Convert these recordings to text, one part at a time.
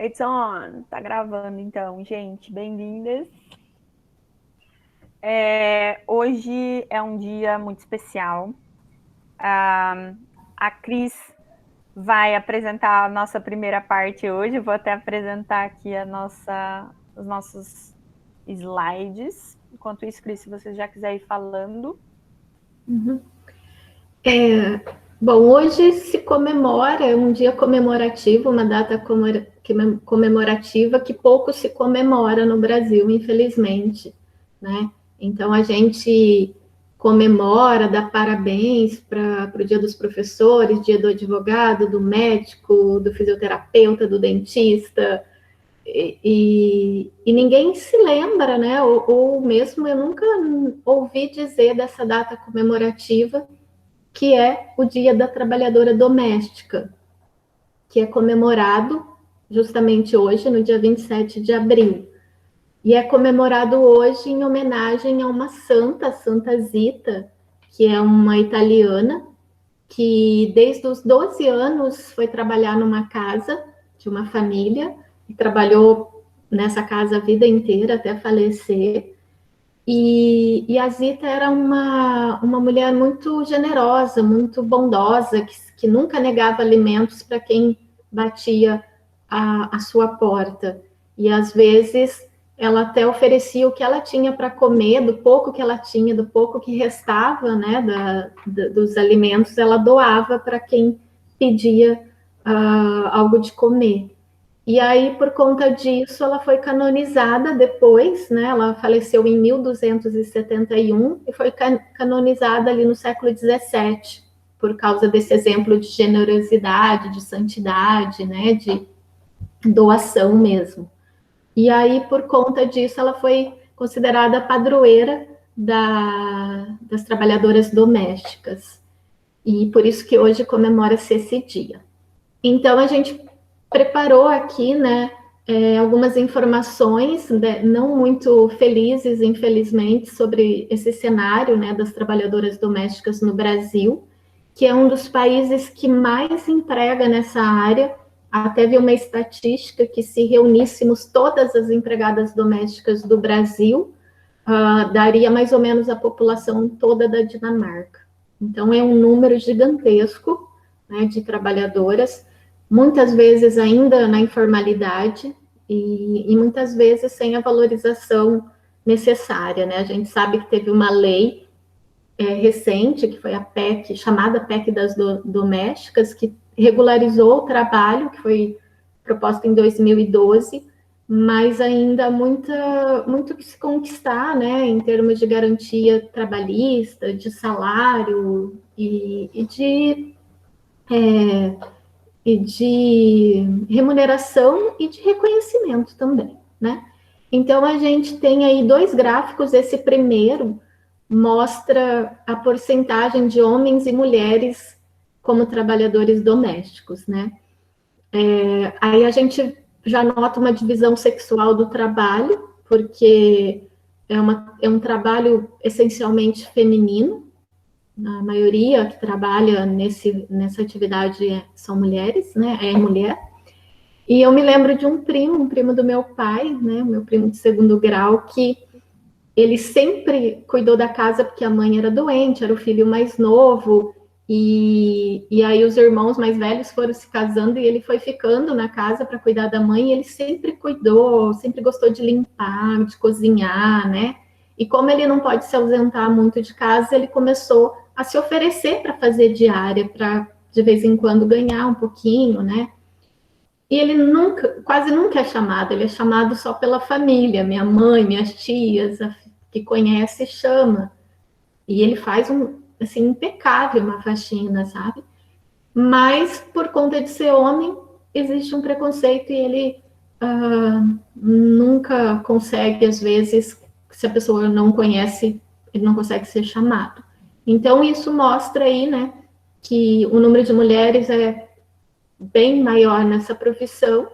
It's on! Tá gravando então, gente. Bem-vindas. Hoje é um dia muito especial. A Cris vai apresentar a nossa primeira parte hoje. Vou até apresentar aqui os nossos slides. Enquanto isso, Cris, se você já quiser ir falando. Uhum. Bom, hoje se comemora, é um dia comemorativo, uma data comemorativa que pouco se comemora no Brasil, infelizmente, né? Então a gente comemora, dá parabéns para o Dia dos Professores, Dia do Advogado, do médico, do fisioterapeuta, do dentista, e ninguém se lembra, né? Ou mesmo eu nunca ouvi dizer dessa data comemorativa, que é o Dia da Trabalhadora Doméstica, que é comemorado justamente hoje, no dia 27 de abril. E é comemorado hoje em homenagem a uma santa, Santa Zita, que é uma italiana, que desde os 12 anos foi trabalhar numa casa de uma família, e trabalhou nessa casa a vida inteira até falecer. E a Zita era uma mulher muito generosa, muito bondosa, que nunca negava alimentos para quem batia a sua porta. E às vezes ela até oferecia o que ela tinha para comer, do pouco que ela tinha, do pouco que restava, né, dos alimentos, ela doava para quem pedia algo de comer. E aí, por conta disso, ela foi canonizada depois, né? Ela faleceu em 1271 e foi canonizada ali no século XVII, por causa desse exemplo de generosidade, de santidade, né? De doação mesmo. E aí, por conta disso, ela foi considerada padroeira das trabalhadoras domésticas. E por isso que hoje comemora-se esse dia. Então, a gente preparou aqui, né, algumas informações, né, não muito felizes, infelizmente, sobre esse cenário, né, das trabalhadoras domésticas no Brasil, que é um dos países que mais emprega nessa área. Até vi uma estatística que, se reuníssemos todas as empregadas domésticas do Brasil, daria mais ou menos a população toda da Dinamarca. Então, é um número gigantesco, né, de trabalhadoras, muitas vezes ainda na informalidade e muitas vezes sem a valorização necessária, né? A gente sabe que teve uma lei recente, que foi a PEC, chamada PEC das domésticas, que regularizou o trabalho, que foi proposta em 2012, mas ainda muito que se conquistar, né, em termos de garantia trabalhista, de salário e de remuneração e de reconhecimento também, né? Então, a gente tem aí dois gráficos. Esse primeiro mostra a porcentagem de homens e mulheres como trabalhadores domésticos, né? Aí a gente já nota uma divisão sexual do trabalho, porque é um trabalho essencialmente feminino. A maioria que trabalha nessa atividade são mulheres, né? É mulher. E eu me lembro de um primo do meu pai, né? Meu primo de segundo grau, que ele sempre cuidou da casa porque a mãe era doente, era o filho mais novo, e aí os irmãos mais velhos foram se casando e ele foi ficando na casa para cuidar da mãe, e ele sempre cuidou, sempre gostou de limpar, de cozinhar, né? E como ele não pode se ausentar muito de casa, ele começou a se oferecer para fazer diária, para de vez em quando ganhar um pouquinho, né? E ele nunca, quase nunca é chamado, ele é chamado só pela família, minha mãe, minhas tias, que conhece, chama. E ele faz assim, impecável uma faxina, sabe? Mas, por conta de ser homem, existe um preconceito e ele nunca consegue, às vezes, se a pessoa não conhece, ele não consegue ser chamado. Então, isso mostra aí, né, que o número de mulheres é bem maior nessa profissão.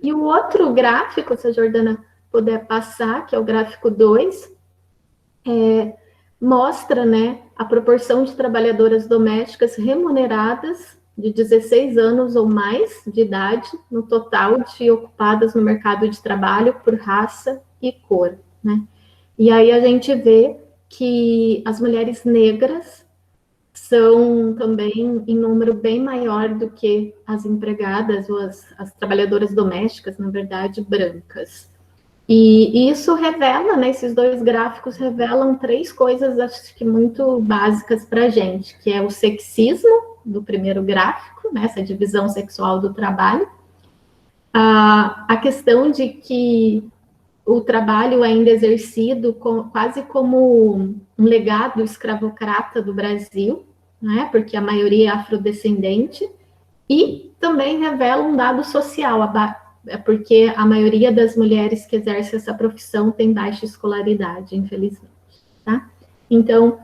E o outro gráfico, se a Jordana puder passar, que é o gráfico 2, mostra, né, a proporção de trabalhadoras domésticas remuneradas de 16 anos ou mais de idade, no total de ocupadas no mercado de trabalho por raça e cor, né? E aí a gente vê que as mulheres negras são também em número bem maior do que as empregadas ou as trabalhadoras domésticas, na verdade, brancas. E isso revela, né, esses dois gráficos revelam três coisas, acho que muito básicas para a gente, que é o sexismo, do primeiro gráfico, né, essa divisão sexual do trabalho, a questão de que o trabalho ainda é exercido quase como um legado escravocrata do Brasil, né, porque a maioria é afrodescendente, e também revela um dado social, porque a maioria das mulheres que exercem essa profissão tem baixa escolaridade, infelizmente. Tá? Então,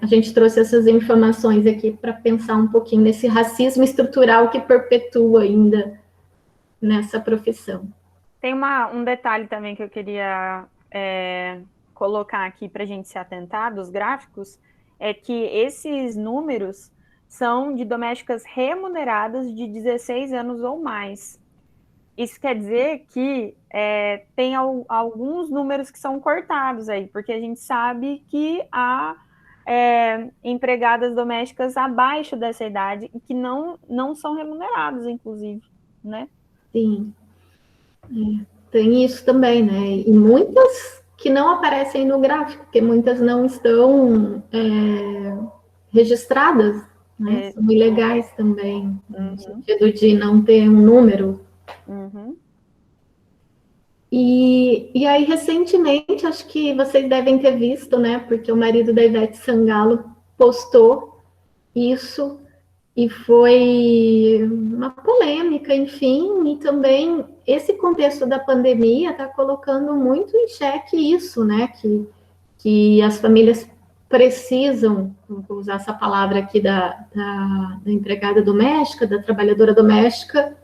a gente trouxe essas informações aqui para pensar um pouquinho nesse racismo estrutural que perpetua ainda nessa profissão. Tem um detalhe também que eu queria colocar aqui para a gente se atentar dos gráficos, é que esses números são de domésticas remuneradas de 16 anos ou mais. Isso quer dizer que tem alguns números que são cortados aí, porque a gente sabe que há empregadas domésticas abaixo dessa idade e que não são remuneradas, inclusive, né? Sim, tem isso também, né? E muitas que não aparecem no gráfico, porque muitas não estão registradas, né? São ilegais também, no sentido de não ter um número. Uhum. E aí, recentemente, acho que vocês devem ter visto, né? Porque o marido da Ivete Sangalo postou isso e foi uma polêmica, enfim, e também esse contexto da pandemia está colocando muito em xeque isso, né? Que as famílias precisam, vou usar essa palavra aqui da empregada doméstica, da trabalhadora doméstica,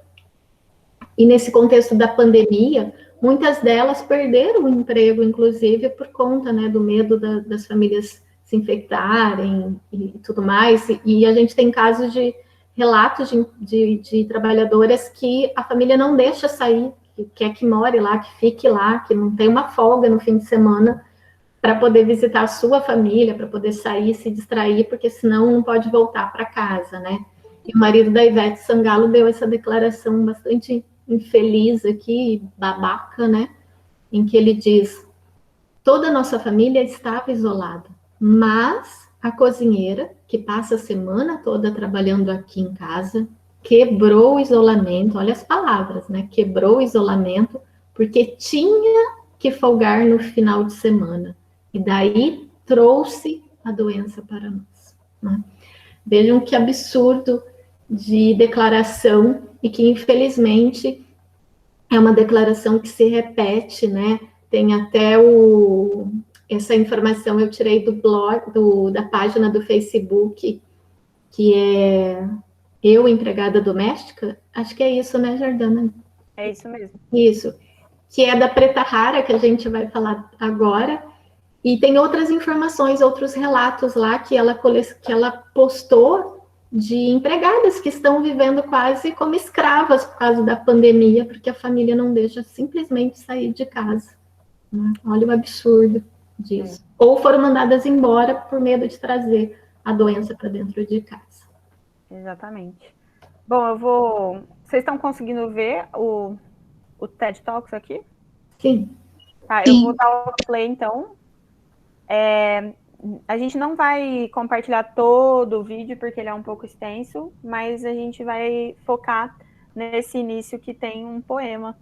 e nesse contexto da pandemia, muitas delas perderam o emprego, inclusive, por conta, né, do medo das famílias se infectarem e tudo mais. E a gente tem casos de relatos de trabalhadoras que a família não deixa sair, que quer que more lá, que fique lá, que não tem uma folga no fim de semana para poder visitar a sua família, para poder sair, se distrair, porque senão não pode voltar para casa, né? E o marido da Ivete Sangalo deu essa declaração bastante infeliz aqui, babaca, né? Em que ele diz: toda a nossa família estava isolada, mas a cozinheira, que passa a semana toda trabalhando aqui em casa, quebrou o isolamento, olha as palavras, né? Quebrou o isolamento porque tinha que folgar no final de semana. E daí trouxe a doença para nós. Né? Vejam que absurdo de declaração e que, infelizmente, é uma declaração que se repete, né? Tem até essa informação eu tirei do blog, da página do Facebook, que é Eu, Empregada Doméstica. Acho que é isso, né, Jordana? É isso mesmo. Isso. Que é da Preta Rara, que a gente vai falar agora. E tem outras informações, outros relatos lá que ela postou de empregadas que estão vivendo quase como escravas por causa da pandemia, porque a família não deixa simplesmente sair de casa. Né? Olha o absurdo disso. Ou foram mandadas embora por medo de trazer a doença para dentro de casa. Exatamente. Bom, vocês estão conseguindo ver o TED Talks aqui? Sim. Tá, eu vou dar o play, então. A gente não vai compartilhar todo o vídeo, porque ele é um pouco extenso, mas a gente vai focar nesse início que tem um poema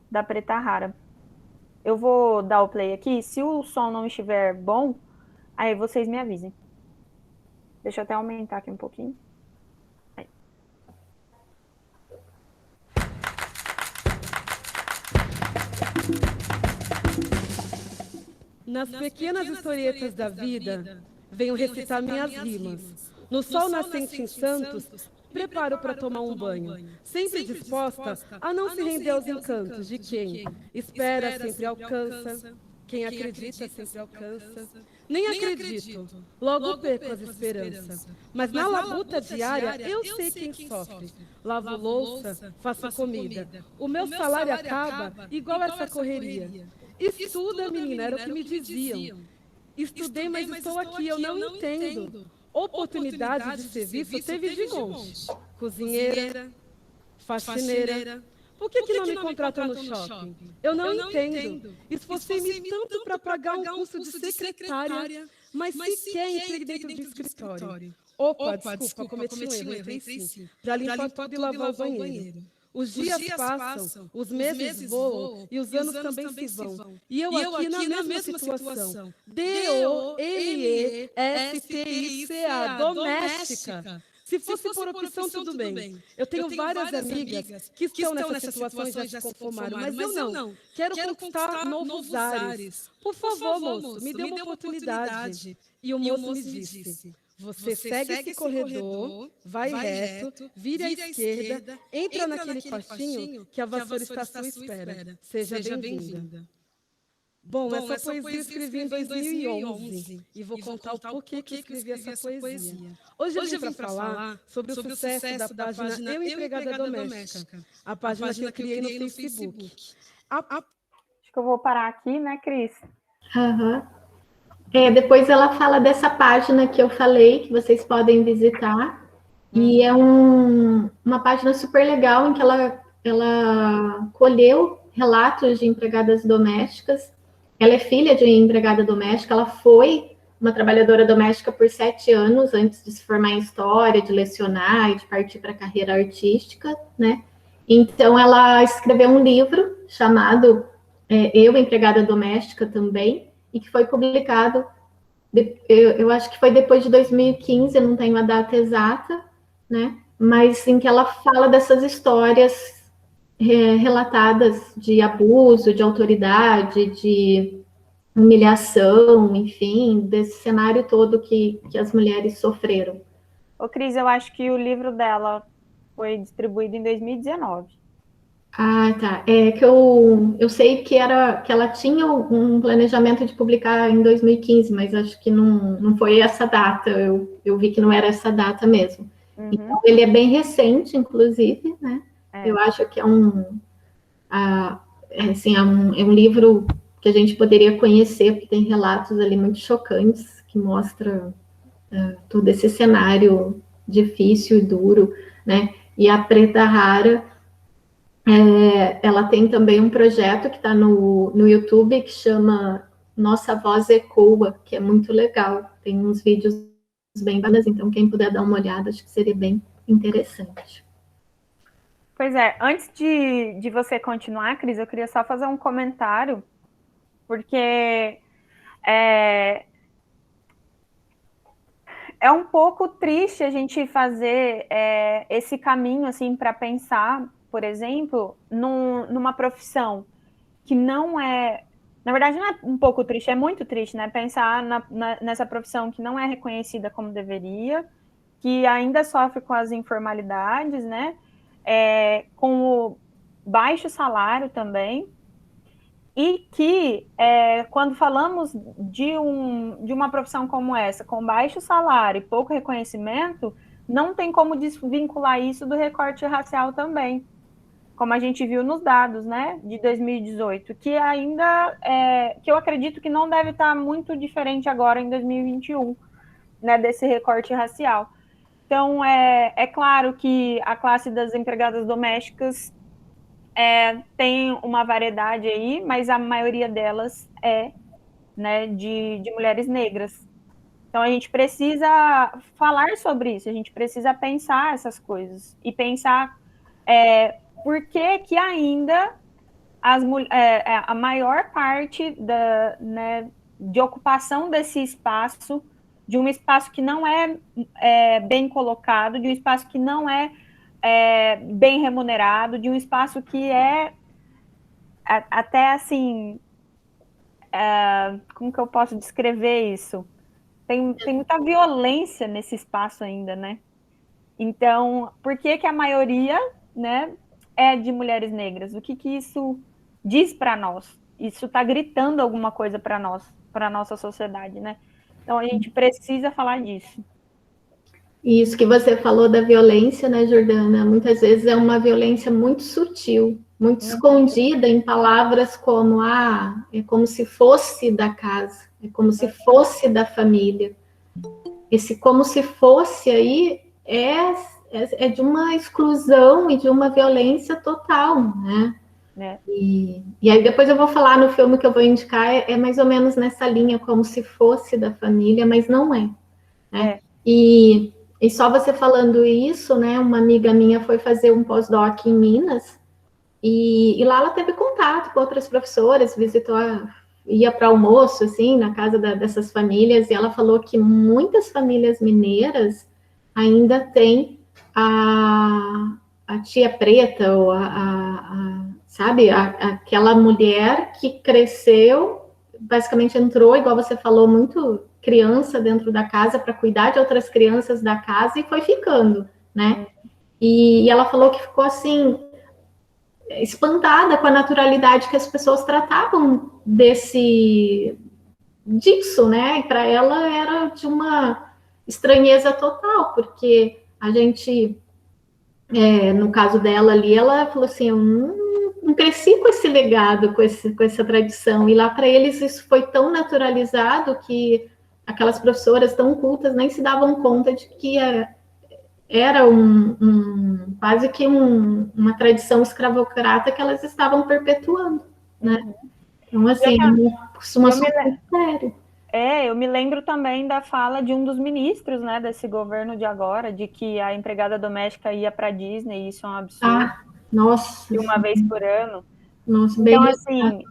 da Preta Rara. Eu vou dar o play aqui. Se o som não estiver bom, aí vocês me avisem. Deixa eu até aumentar aqui um pouquinho. Aí. Nas pequenas historietas da vida, venho recitar minhas rimas. No sol nascente em Santos, preparo para tomar um banho, sempre disposta a não se render aos encantos de quem espera sempre alcança, quem acredita sempre alcança. Nem acredito, logo perco as esperanças. Mas na labuta diária, eu sei quem sofre. Lavo louça, faço comida. O meu salário acaba igual essa correria. Estuda, menina, era o que me diziam. Estudei, mas estou aqui, eu não entendo. Oportunidade de serviço teve de monte. Cozinheira, faxineira. Por que não me contratam no shopping? Eu não entendo. Esforcei-me tanto para pagar um curso de secretária, mas sequer entrei dentro do escritório. Opa, desculpa, cometi um erro, entrei sim. Para limpar tudo e lavar o banheiro. Os dias passam, os meses voam e os anos também se vão. E eu aqui na mesma situação. DOMESTICA, doméstica. Se fosse por opção, tudo bem. Eu tenho várias amigas que estão nessa situação e já se conformaram, mas eu não. Quero conquistar novos ares. Por favor, moço, me dê uma oportunidade. E o moço me disse: você segue esse corredor, vai reto, vira à esquerda, entra naquele quartinho que a vassoura está à sua espera. Seja bem-vinda. Bom, essa poesia eu escrevi em 2011 e vou contar o porquê que escrevi essa poesia. Hoje eu vim para falar sobre o sucesso da página Eu Empregada Doméstica, a página que eu criei no Facebook. Acho que eu vou parar aqui, né, Cris? Uhum. Depois ela fala dessa página que eu falei, que vocês podem visitar. E é uma página super legal em que ela colheu relatos de empregadas domésticas. Ela é filha de uma empregada doméstica, ela foi uma trabalhadora doméstica por 7 anos, antes de se formar em história, de lecionar e de partir para a carreira artística, né? Então, ela escreveu um livro chamado Eu, Empregada Doméstica também, e que foi publicado, eu acho que foi depois de 2015, eu não tenho a data exata, né? Mas em que ela fala dessas histórias relatadas de abuso, de autoridade, de humilhação, enfim, desse cenário todo que as mulheres sofreram. Ô, Cris, eu acho que o livro dela foi distribuído em 2019. Ah, tá. É que eu sei que ela tinha um planejamento de publicar em 2015, mas acho que não foi essa data. Eu vi que não era essa data mesmo. Uhum. Então, ele é bem recente, inclusive, né? Eu acho que é um livro que a gente poderia conhecer, porque tem relatos ali muito chocantes que mostram todo esse cenário difícil e duro, né? E a Preta Rara, ela tem também um projeto que está no YouTube que chama Nossa Voz Ecoa, que é muito legal. Tem uns vídeos bem bacanas, então quem puder dar uma olhada, acho que seria bem interessante. Pois é, antes de você continuar, Cris, eu queria só fazer um comentário, porque é um pouco triste a gente fazer esse caminho assim para pensar, por exemplo, numa profissão que não é... Na verdade, não é um pouco triste, é muito triste, né? Pensar nessa profissão que não é reconhecida como deveria, que ainda sofre com as informalidades, né? Com o baixo salário também, e que quando falamos de uma profissão como essa, com baixo salário e pouco reconhecimento, não tem como desvincular isso do recorte racial também, como a gente viu nos dados, né, de 2018, que ainda, que eu acredito que não deve estar muito diferente agora em 2021, né, desse recorte racial. Então, é claro que a classe das empregadas domésticas tem uma variedade aí, mas a maioria delas né, de mulheres negras. Então, a gente precisa falar sobre isso, a gente precisa pensar essas coisas e pensar por que ainda a maior parte de ocupação desse espaço, de um espaço que não é bem colocado, de um espaço que não é bem remunerado, de um espaço que até assim, como que eu posso descrever isso? Tem muita violência nesse espaço ainda, né? Então, por que a maioria, né, é de mulheres negras? O que isso diz para nós? Isso está gritando alguma coisa para nós, para a nossa sociedade, né? Então a gente precisa falar disso. E isso que você falou da violência, né, Jordana? Muitas vezes é uma violência muito sutil, muito escondida em palavras como é como se fosse da casa, é como se fosse da família. Esse como se fosse aí é de uma exclusão e de uma violência total, né? E aí depois eu vou falar no filme que eu vou indicar, é mais ou menos nessa linha, como se fosse da família, mas não é. Né? E só você falando isso, né? Uma amiga minha foi fazer um pós-doc em Minas, e lá ela teve contato com outras professoras, ia para almoço, assim, na casa dessas famílias, e ela falou que muitas famílias mineiras ainda têm a tia preta, ou sabe, aquela mulher que cresceu, basicamente entrou, igual você falou, muito criança dentro da casa para cuidar de outras crianças da casa e foi ficando, né? E ela falou que ficou assim espantada com a naturalidade que as pessoas tratavam disso, né? E para ela era de uma estranheza total, porque a gente, no caso dela ali, ela falou assim, eu não cresci com esse legado, com essa tradição, e lá para eles isso foi tão naturalizado que aquelas professoras tão cultas nem se davam conta de que era quase que uma tradição escravocrata que elas estavam perpetuando, né? Então, assim, costuma ser muito sério. Eu me lembro também da fala de um dos ministros, né, desse governo de agora, de que a empregada doméstica ia para a Disney, e isso é um absurdo. Nossa. De uma vez por ano. Nossa, então, assim,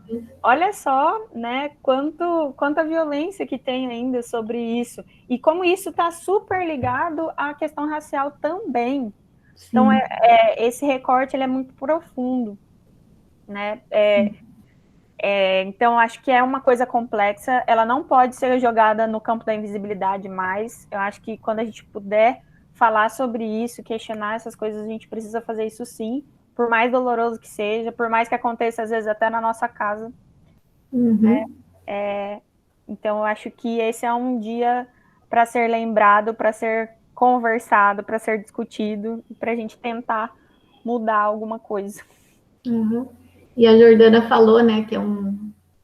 olha só, né, quanta violência que tem ainda sobre isso. E como isso está super ligado à questão racial também. Sim. Então, esse recorte ele é muito profundo, né? Então, acho que é uma coisa complexa, ela não pode ser jogada no campo da invisibilidade mais. Eu acho que quando a gente puder falar sobre isso, questionar essas coisas, a gente precisa fazer isso sim, por mais doloroso que seja, por mais que aconteça, às vezes, até na nossa casa. Né? Então, eu acho que esse é um dia para ser lembrado, para ser conversado, para ser discutido, para a gente tentar mudar alguma coisa. E a Jordana falou, né,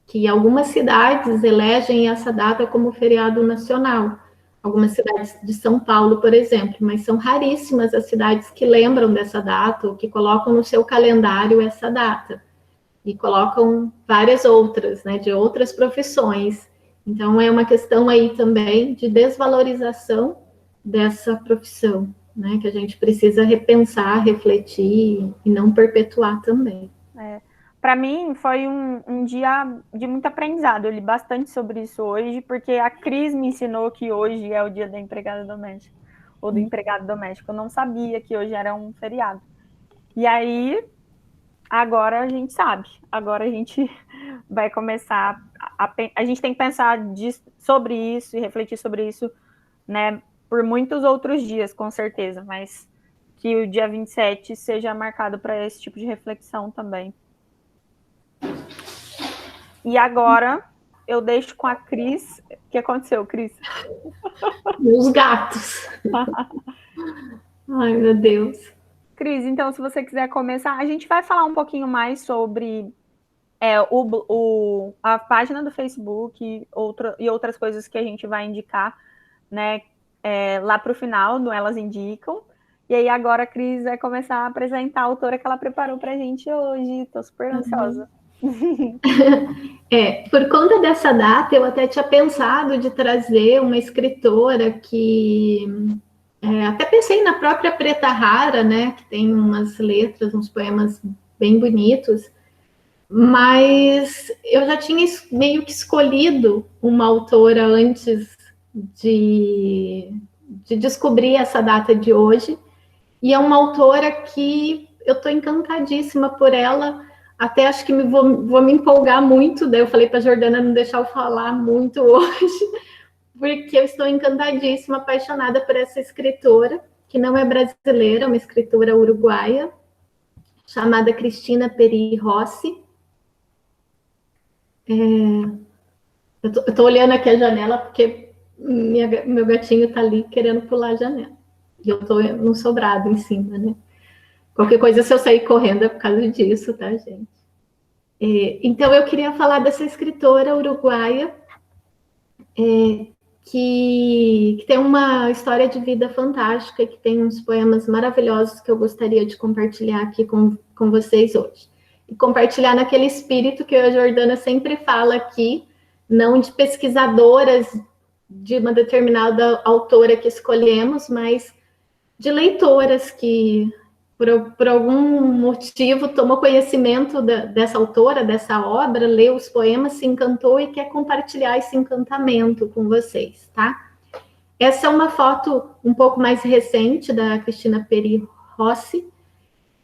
que algumas cidades elegem essa data como feriado nacional. Algumas cidades de São Paulo, por exemplo, mas são raríssimas as cidades que lembram dessa data ou que colocam no seu calendário essa data. E colocam várias outras, né, de outras profissões. Então, é uma questão aí também de desvalorização dessa profissão, né, que a gente precisa repensar, refletir e não perpetuar também. Para mim, foi um dia de muito aprendizado. Eu li bastante sobre isso hoje, porque a Cris me ensinou que hoje é o dia da empregada doméstica, ou do empregado doméstico. Eu não sabia que hoje era um feriado. E aí, agora a gente sabe. Agora a gente vai começar a gente tem que pensar sobre isso e refletir sobre isso, né, por muitos outros dias, com certeza, mas que o dia 27 seja marcado para esse tipo de reflexão também. E agora eu deixo com a Cris. O que aconteceu, Cris? Os gatos. Ai, meu Deus. Cris, então, se você quiser começar, a gente vai falar um pouquinho mais sobre a página do Facebook e outras coisas que a gente vai indicar, né, lá para o final, no Elas Indicam. E aí agora a Cris vai começar a apresentar a autora que ela preparou para a gente hoje. Estou super ansiosa. Por conta dessa data, eu até tinha pensado de trazer uma escritora que... até pensei na própria Preta Rara, né, que tem umas letras, uns poemas bem bonitos, mas eu já tinha meio que escolhido uma autora antes de descobrir essa data de hoje, e é uma autora que eu estou encantadíssima por ela, até acho que vou me empolgar muito, daí eu falei para a Jordana não deixar eu falar muito hoje, porque eu estou encantadíssima, apaixonada por essa escritora, que não é brasileira, é uma escritora uruguaia, chamada Cristina Peri Rossi. Eu estou olhando aqui a janela, porque Meu gatinho tá ali querendo pular a janela. E eu tô no sobrado em cima, né? Qualquer coisa, se eu sair correndo, é por causa disso, tá, gente? Então, eu queria falar dessa escritora uruguaia, que tem uma história de vida fantástica, que tem uns poemas maravilhosos que eu gostaria de compartilhar aqui com vocês hoje. E compartilhar naquele espírito que a Jordana sempre fala aqui, não de pesquisadoras de uma determinada autora que escolhemos, mas de leitoras que, por algum motivo, tomou conhecimento dessa autora, dessa obra, leu os poemas, se encantou e quer compartilhar esse encantamento com vocês, tá? Essa é uma foto um pouco mais recente da Cristina Peri Rossi,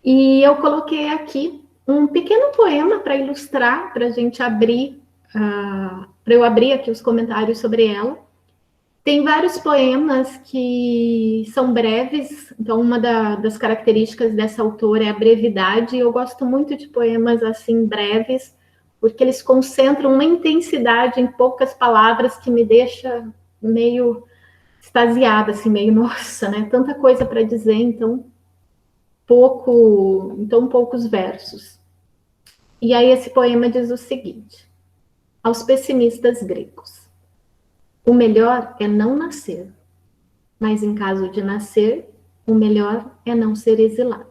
e eu coloquei aqui um pequeno poema para ilustrar, para a gente abrir, para eu abrir aqui os comentários sobre ela. Tem vários poemas que são breves, então uma das características dessa autora é a brevidade, e eu gosto muito de poemas assim breves, porque eles concentram uma intensidade em poucas palavras que me deixa meio extasiada, assim, meio, nossa, né? Tanta coisa para dizer, então poucos versos. E aí esse poema diz o seguinte: aos pessimistas gregos. O melhor é não nascer, mas em caso de nascer, o melhor é não ser exilado.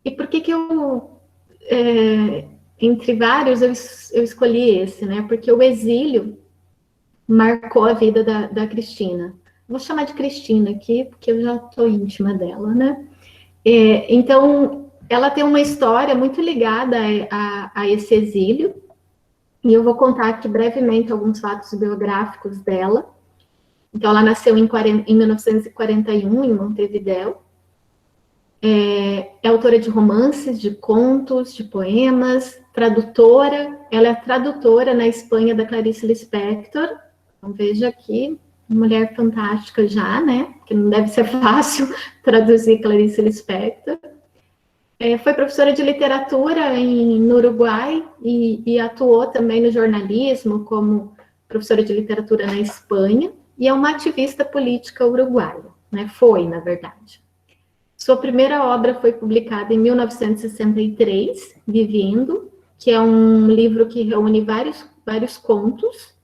E por que eu, entre vários, eu escolhi esse, né? Porque o exílio marcou a vida da Cristina. Vou chamar de Cristina aqui, porque eu já estou íntima dela, né? Então, ela tem uma história muito ligada a esse exílio, e eu vou contar aqui brevemente alguns fatos biográficos dela. Então, ela nasceu em 1941, em Montevidéu. É autora de romances, de contos, de poemas, tradutora. Ela é tradutora na Espanha da Clarice Lispector. Então, veja aqui, mulher fantástica já, né? Que não deve ser fácil traduzir Clarice Lispector. Foi professora de literatura no Uruguai e atuou também no jornalismo como professora de literatura na Espanha, e é uma ativista política uruguaia, né? Foi, na verdade. Sua primeira obra foi publicada em 1963, Vivendo, que é um livro que reúne vários contos,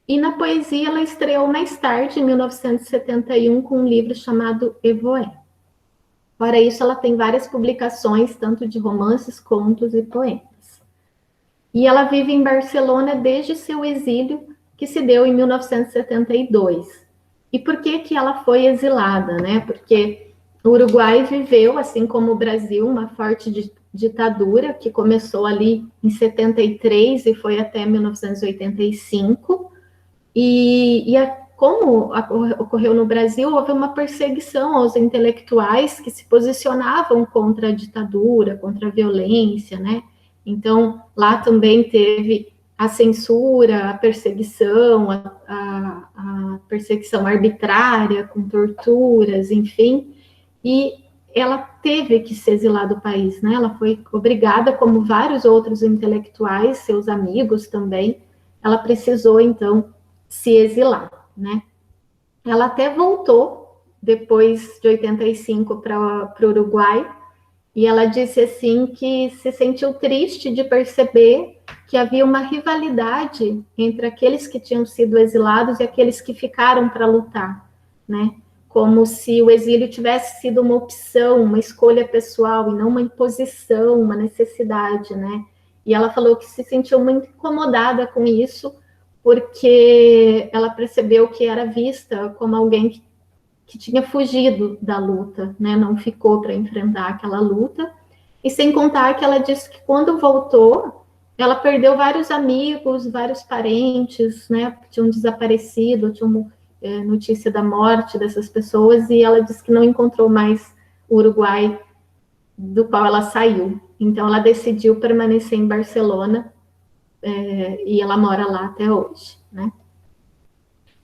e na poesia ela estreou mais tarde, em 1971, com um livro chamado Evoé. Fora isso, ela tem várias publicações, tanto de romances, contos e poemas. E ela vive em Barcelona desde seu exílio, que se deu em 1972. E por que ela foi exilada, né? Porque o Uruguai viveu, assim como o Brasil, uma forte ditadura, que começou ali em 73 e foi até 1985. Como ocorreu no Brasil, houve uma perseguição aos intelectuais que se posicionavam contra a ditadura, contra a violência, né? Então, lá também teve a censura, a perseguição, a perseguição arbitrária, com torturas, enfim, e ela teve que se exilar do país, né? Ela foi obrigada, como vários outros intelectuais, seus amigos também, ela precisou, então, se exilar, né? Ela até voltou depois de 85 para o Uruguai, e ela disse assim que se sentiu triste de perceber que havia uma rivalidade entre aqueles que tinham sido exilados e aqueles que ficaram para lutar, né? Como se o exílio tivesse sido uma opção, uma escolha pessoal e não uma imposição, uma necessidade, né? E ela falou que se sentiu muito incomodada com isso, porque ela percebeu que era vista como alguém que tinha fugido da luta, né? Não ficou para enfrentar aquela luta. E sem contar que ela disse que quando voltou, ela perdeu vários amigos, vários parentes, né? Que tinham desaparecido, tinham notícia da morte dessas pessoas, e ela disse que não encontrou mais o Uruguai do qual ela saiu. Então, ela decidiu permanecer em Barcelona, e ela mora lá até hoje, né?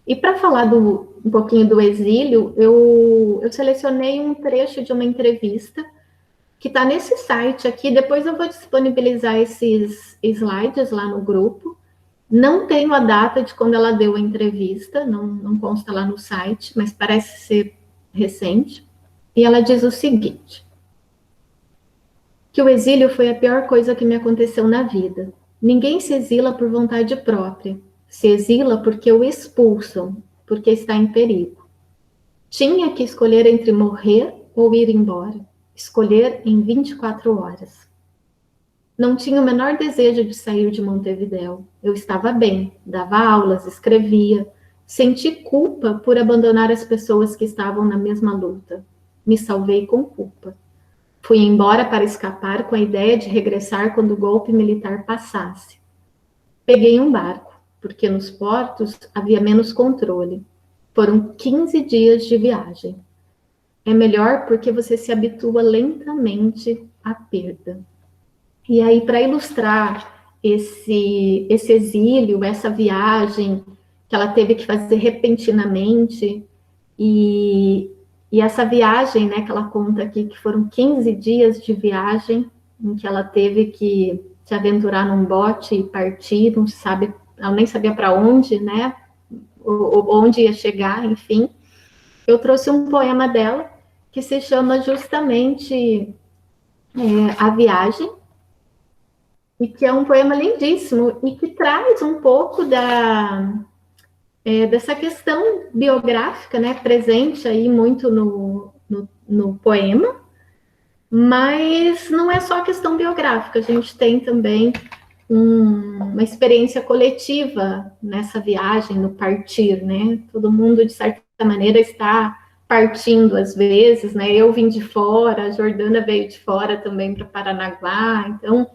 E para falar um pouquinho do exílio, eu selecionei um trecho de uma entrevista que está nesse site aqui. Depois eu vou disponibilizar esses slides lá no grupo. Não tenho a data de quando ela deu a entrevista, não consta lá no site, mas parece ser recente. E ela diz o seguinte: que o exílio foi a pior coisa que me aconteceu na vida. Ninguém se exila por vontade própria. Se exila porque o expulsam, porque está em perigo. Tinha que escolher entre morrer ou ir embora. Escolher em 24 horas. Não tinha o menor desejo de sair de Montevidéu. Eu estava bem, dava aulas, escrevia. Senti culpa por abandonar as pessoas que estavam na mesma luta. Me salvei com culpa. Fui embora para escapar com a ideia de regressar quando o golpe militar passasse. Peguei um barco, porque nos portos havia menos controle. Foram 15 dias de viagem. É melhor porque você se habitua lentamente à perda. E aí, para ilustrar esse exílio, essa viagem que ela teve que fazer repentinamente, e essa viagem, né, que ela conta aqui, que foram 15 dias de viagem, em que ela teve que se aventurar num bote e partir, não sabe, ela nem sabia para onde, né, onde ia chegar, enfim. Eu trouxe um poema dela, que se chama justamente A Viagem, e que é um poema lindíssimo e que traz um pouco dessa questão biográfica, né, presente aí muito no poema, mas não é só a questão biográfica, a gente tem também uma experiência coletiva nessa viagem, no partir, né, todo mundo, de certa maneira, está partindo às vezes, né, eu vim de fora, a Jordana veio de fora também para Paranaguá, então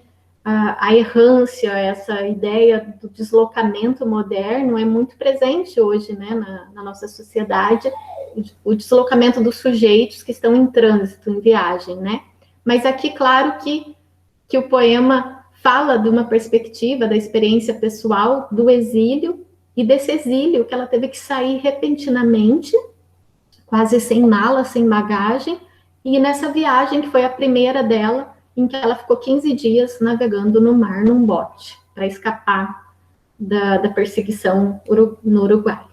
a errância, essa ideia do deslocamento moderno é muito presente hoje, né, na nossa sociedade, o deslocamento dos sujeitos que estão em trânsito, em viagem, né? Mas aqui, claro que o poema fala de uma perspectiva da experiência pessoal do exílio e desse exílio que ela teve que sair repentinamente, quase sem mala, sem bagagem, e nessa viagem que foi a primeira dela, em que ela ficou 15 dias navegando no mar num bote, para escapar da perseguição no Uruguai.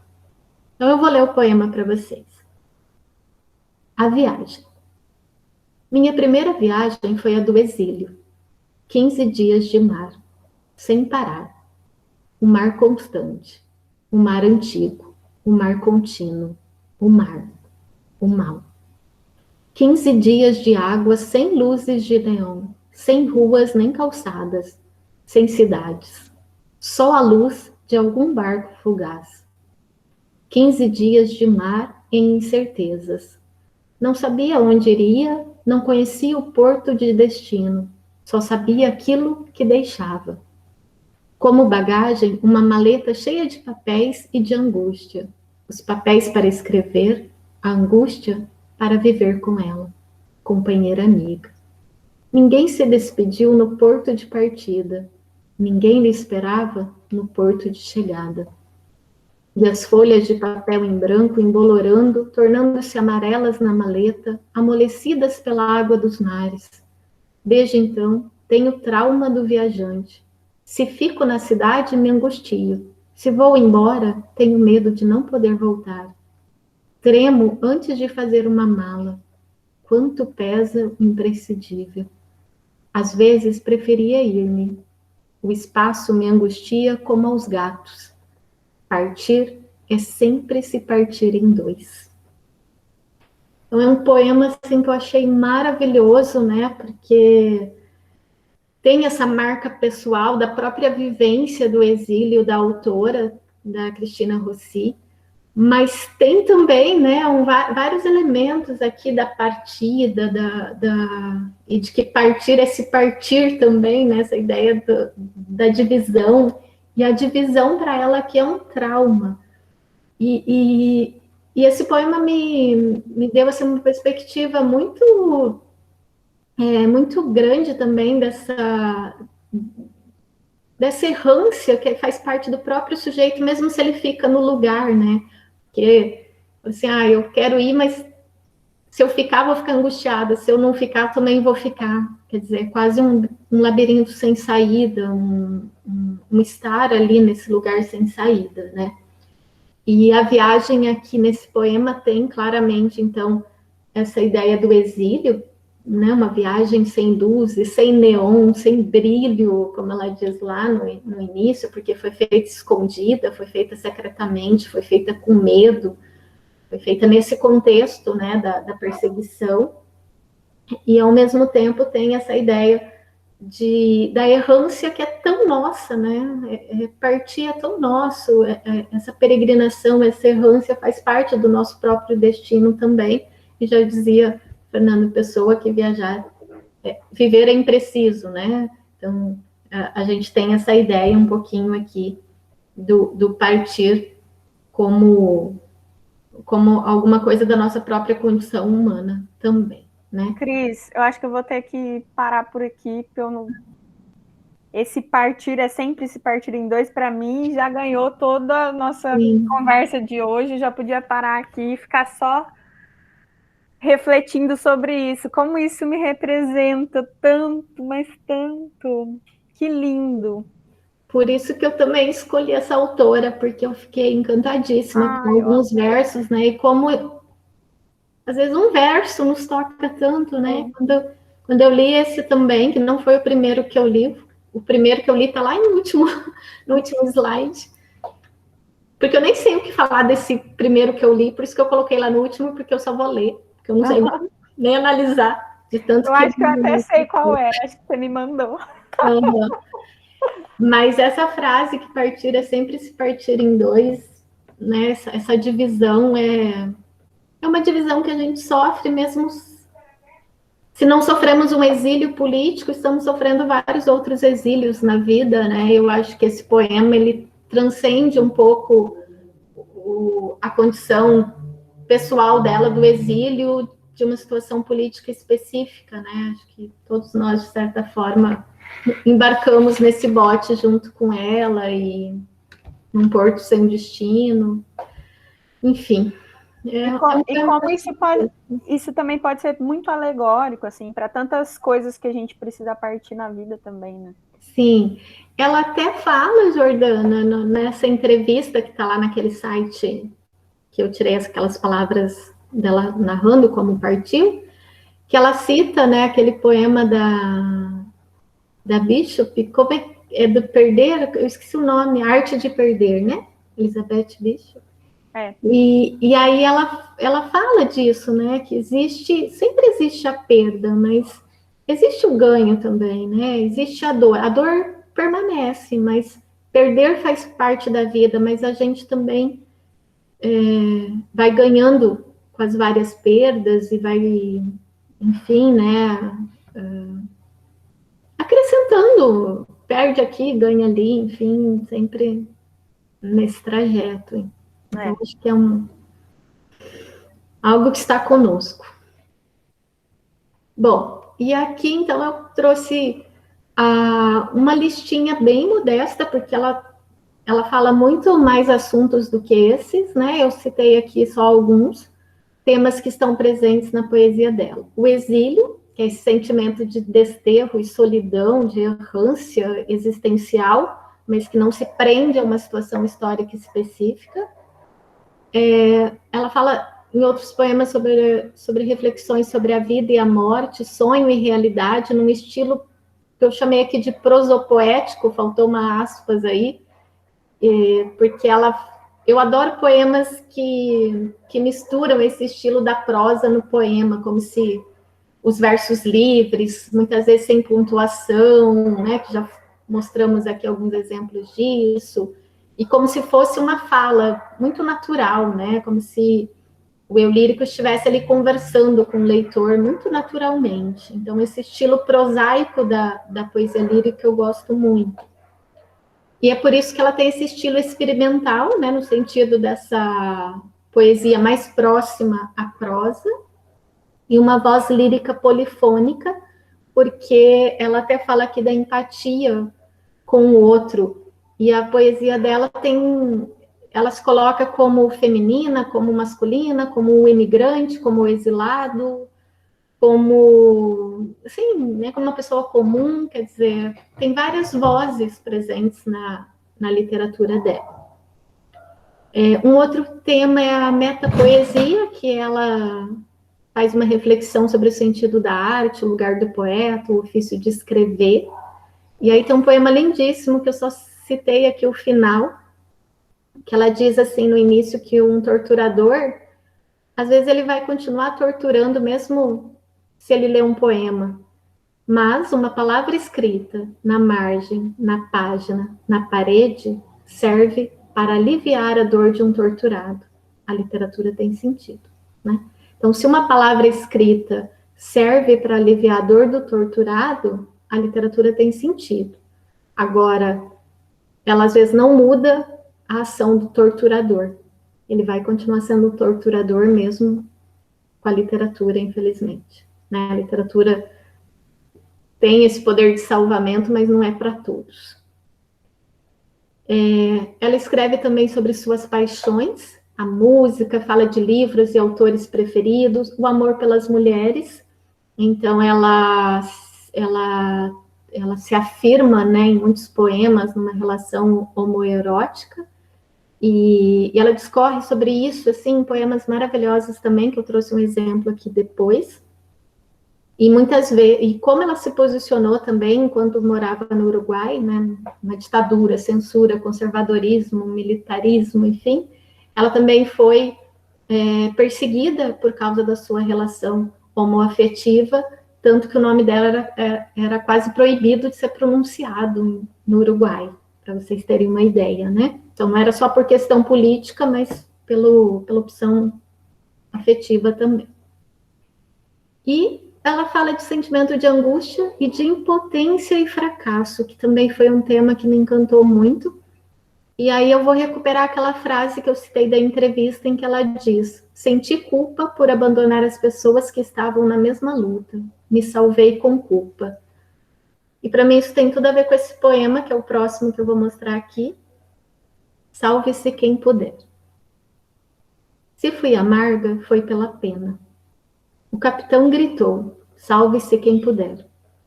Então eu vou ler o poema para vocês. A Viagem. Minha primeira viagem foi a do exílio. 15 dias de mar, sem parar. Um mar constante, um mar antigo, um mar contínuo, o mar, o mal. 15 dias de água sem luzes de neon, sem ruas nem calçadas, sem cidades. Só a luz de algum barco fugaz. 15 dias de mar em incertezas. Não sabia onde iria, não conhecia o porto de destino, só sabia aquilo que deixava. Como bagagem, uma maleta cheia de papéis e de angústia. Os papéis para escrever, a angústia para viver com ela, companheira amiga. Ninguém se despediu no porto de partida, ninguém lhe esperava no porto de chegada. E as folhas de papel em branco embolorando, tornando-se amarelas na maleta, amolecidas pela água dos mares. Desde então, tenho trauma do viajante. Se fico na cidade, me angustio. Se vou embora, tenho medo de não poder voltar. Tremo antes de fazer uma mala. Quanto pesa o imprescindível. Às vezes preferia ir-me. O espaço me angustia como aos gatos. Partir é sempre se partir em dois. Então é um poema assim, que eu achei maravilhoso, né? Porque tem essa marca pessoal da própria vivência do exílio da autora, da Cristina Rossi, mas tem também, né, vários elementos aqui da partida, e de que partir é se partir também, né, essa ideia da divisão, e a divisão para ela aqui é um trauma. E esse poema me deu assim, uma perspectiva muito grande também dessa errância que faz parte do próprio sujeito, mesmo se ele fica no lugar, né? Porque, assim, eu quero ir, mas se eu ficar, vou ficar angustiada, se eu não ficar, também vou ficar. Quer dizer, é quase um labirinto sem saída, um estar ali nesse lugar sem saída, né? E a viagem aqui nesse poema tem claramente, então, essa ideia do exílio, né? Uma viagem sem luzes, sem neon, sem brilho, como ela diz lá no início, porque foi feita escondida, foi feita secretamente, foi feita com medo, foi feita nesse contexto, né, da perseguição, e ao mesmo tempo tem essa ideia da errância que é tão nossa, né, partir é tão nosso, essa peregrinação, essa errância faz parte do nosso próprio destino também, e já dizia Fernando Pessoa que viver é impreciso, né, então a gente tem essa ideia um pouquinho aqui do partir como alguma coisa da nossa própria condição humana também, né? Cris, eu acho que eu vou ter que parar por aqui, porque eu não... Esse partir é sempre se partir em dois, para mim, já ganhou toda a nossa conversa de hoje, já podia parar aqui e ficar só refletindo sobre isso, como isso me representa tanto, mas tanto. Que lindo. Por isso que eu também escolhi essa autora, porque eu fiquei encantadíssima com alguns versos, né? E como às vezes um verso nos toca tanto, né? Quando eu li esse também, que não foi o primeiro que eu li, o primeiro que eu li está lá no último slide, porque eu nem sei o que falar desse primeiro que eu li, por isso que eu coloquei lá no último, porque eu só vou ler, porque eu não sei nem analisar de tanto eu acho que eu até sei qual é, acho que você me mandou. Uhum. Mas essa frase que partir é sempre se partir em dois, né? Essa divisão é uma divisão que a gente sofre mesmo. Se não sofremos um exílio político, estamos sofrendo vários outros exílios na vida, né? Eu acho que esse poema ele transcende um pouco a condição pessoal dela do exílio de uma situação política específica, né? Acho que todos nós, de certa forma, embarcamos nesse bote junto com ela e num porto sem destino, enfim. E como isso também pode ser muito alegórico, assim, para tantas coisas que a gente precisa partir na vida também, né? Sim, ela até fala, Jordana, nessa entrevista que está lá naquele site que eu tirei aquelas palavras dela narrando como partiu, que ela cita, né, aquele poema da Bishop, como é do perder, eu esqueci o nome, Arte de Perder, né? Elizabeth Bishop. É. E aí ela fala disso, né? Que sempre existe a perda, mas existe o ganho também, né? Existe a dor. A dor permanece, mas perder faz parte da vida, mas a gente também vai ganhando com as várias perdas e vai, enfim, né? Acrescentando, perde aqui, ganha ali, enfim, sempre nesse trajeto. Então, acho que é algo que está conosco. Bom, e aqui, então, eu trouxe uma listinha bem modesta, porque ela fala muito mais assuntos do que esses, né? Eu citei aqui só alguns temas que estão presentes na poesia dela. O exílio, que é esse sentimento de desterro e solidão, de errância existencial, mas que não se prende a uma situação histórica específica. Ela fala em outros poemas sobre reflexões sobre a vida e a morte, sonho e realidade, num estilo que eu chamei aqui de prosopoético, faltou uma aspas aí, porque eu adoro poemas que misturam esse estilo da prosa no poema, como se os versos livres, muitas vezes sem pontuação, né, que já mostramos aqui alguns exemplos disso, e como se fosse uma fala muito natural, né, como se o eu lírico estivesse ali conversando com o leitor muito naturalmente. Então, esse estilo prosaico da poesia lírica eu gosto muito. E é por isso que ela tem esse estilo experimental, né, no sentido dessa poesia mais próxima à prosa, e uma voz lírica polifônica, porque ela até fala aqui da empatia com o outro, e a poesia dela tem ela se coloca como feminina, como masculina, como o imigrante, como o exilado, como, assim, né, como uma pessoa comum, quer dizer, tem várias vozes presentes na literatura dela. Um outro tema é a metapoesia, que ela faz uma reflexão sobre o sentido da arte, o lugar do poeta, o ofício de escrever. E aí tem um poema lindíssimo, que eu só citei aqui o final, que ela diz assim no início que um torturador, às vezes ele vai continuar torturando mesmo se ele lê um poema, mas uma palavra escrita na margem, na página, na parede, serve para aliviar a dor de um torturado. A literatura tem sentido, né? Então, se uma palavra escrita serve para aliviar a dor do torturado, a literatura tem sentido. Agora, ela às vezes não muda a ação do torturador. Ele vai continuar sendo torturador mesmo com a literatura, infelizmente, né? A literatura tem esse poder de salvamento, mas não é para todos. Ela escreve também sobre suas paixões, a música, fala de livros e autores preferidos, o amor pelas mulheres. Então, ela se afirma, né, em muitos poemas numa relação homoerótica, e ela discorre sobre isso, assim, em poemas maravilhosos também, que eu trouxe um exemplo aqui depois. E muitas vezes, e como ela se posicionou também enquanto morava no Uruguai, né, na ditadura, censura, conservadorismo, militarismo, enfim, ela também foi perseguida por causa da sua relação homoafetiva, tanto que o nome dela era quase proibido de ser pronunciado no Uruguai, para vocês terem uma ideia, né? Então, não era só por questão política, mas pela opção afetiva também. E ela fala de sentimento de angústia e de impotência e fracasso, que também foi um tema que me encantou muito. E aí eu vou recuperar aquela frase que eu citei da entrevista, em que ela diz: senti culpa por abandonar as pessoas que estavam na mesma luta. Me salvei com culpa. E para mim isso tem tudo a ver com esse poema, que é o próximo que eu vou mostrar aqui. Salve-se quem puder. Se fui amarga, foi pela pena. O capitão gritou: salve-se quem puder.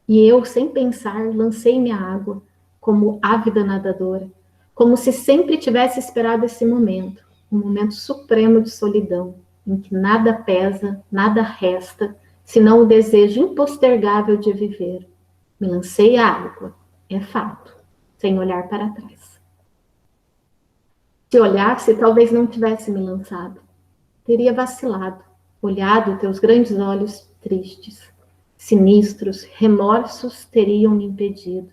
E eu, sem pensar, lancei-me à água, como ávida nadadora, como se sempre tivesse esperado esse momento, um momento supremo de solidão, em que nada pesa, nada resta, senão o desejo impostergável de viver. Me lancei à água, é fato, sem olhar para trás. Se olhasse, talvez não tivesse me lançado. Teria vacilado, olhado teus grandes olhos tristes, sinistros, remorsos teriam me impedido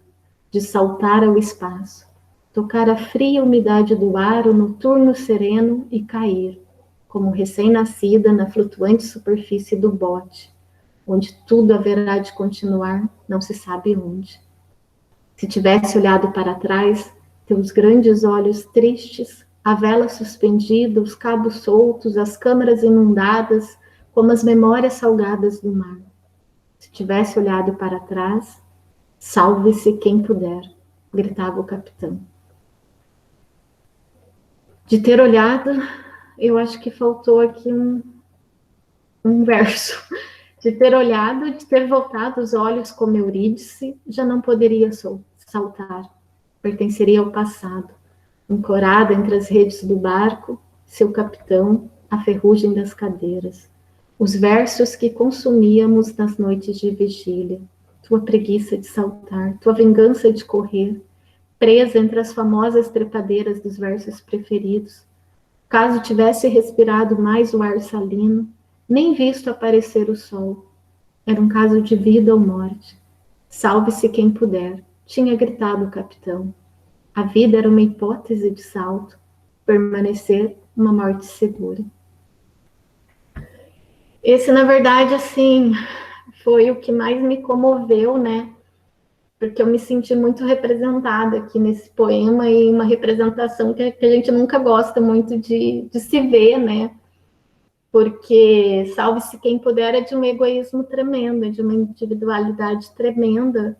de saltar ao espaço, tocar a fria umidade do ar, o noturno sereno e cair, como recém-nascida na flutuante superfície do bote, onde tudo haverá de continuar, não se sabe onde. Se tivesse olhado para trás, teus grandes olhos tristes, a vela suspendida, os cabos soltos, as câmaras inundadas, como as memórias salgadas do mar. Se tivesse olhado para trás, salve-se quem puder, gritava o capitão. De ter olhado, eu acho que faltou aqui um verso. De ter olhado, de ter voltado os olhos como Eurídice, já não poderia saltar, pertenceria ao passado. Ancorada entre as redes do barco, seu capitão, a ferrugem das cadeiras. Os versos que consumíamos nas noites de vigília. Tua preguiça de saltar, tua vingança de correr, presa entre as famosas trepadeiras dos versos preferidos. Caso tivesse respirado mais o ar salino, nem visto aparecer o sol. Era um caso de vida ou morte. Salve-se quem puder, tinha gritado o capitão. A vida era uma hipótese de salto, permanecer uma morte segura. Esse, na verdade, assim, foi o que mais me comoveu, né? Porque eu me senti muito representada aqui nesse poema, e uma representação que a gente nunca gosta muito de se ver, né? Porque salve-se quem puder é de um egoísmo tremendo, é de uma individualidade tremenda.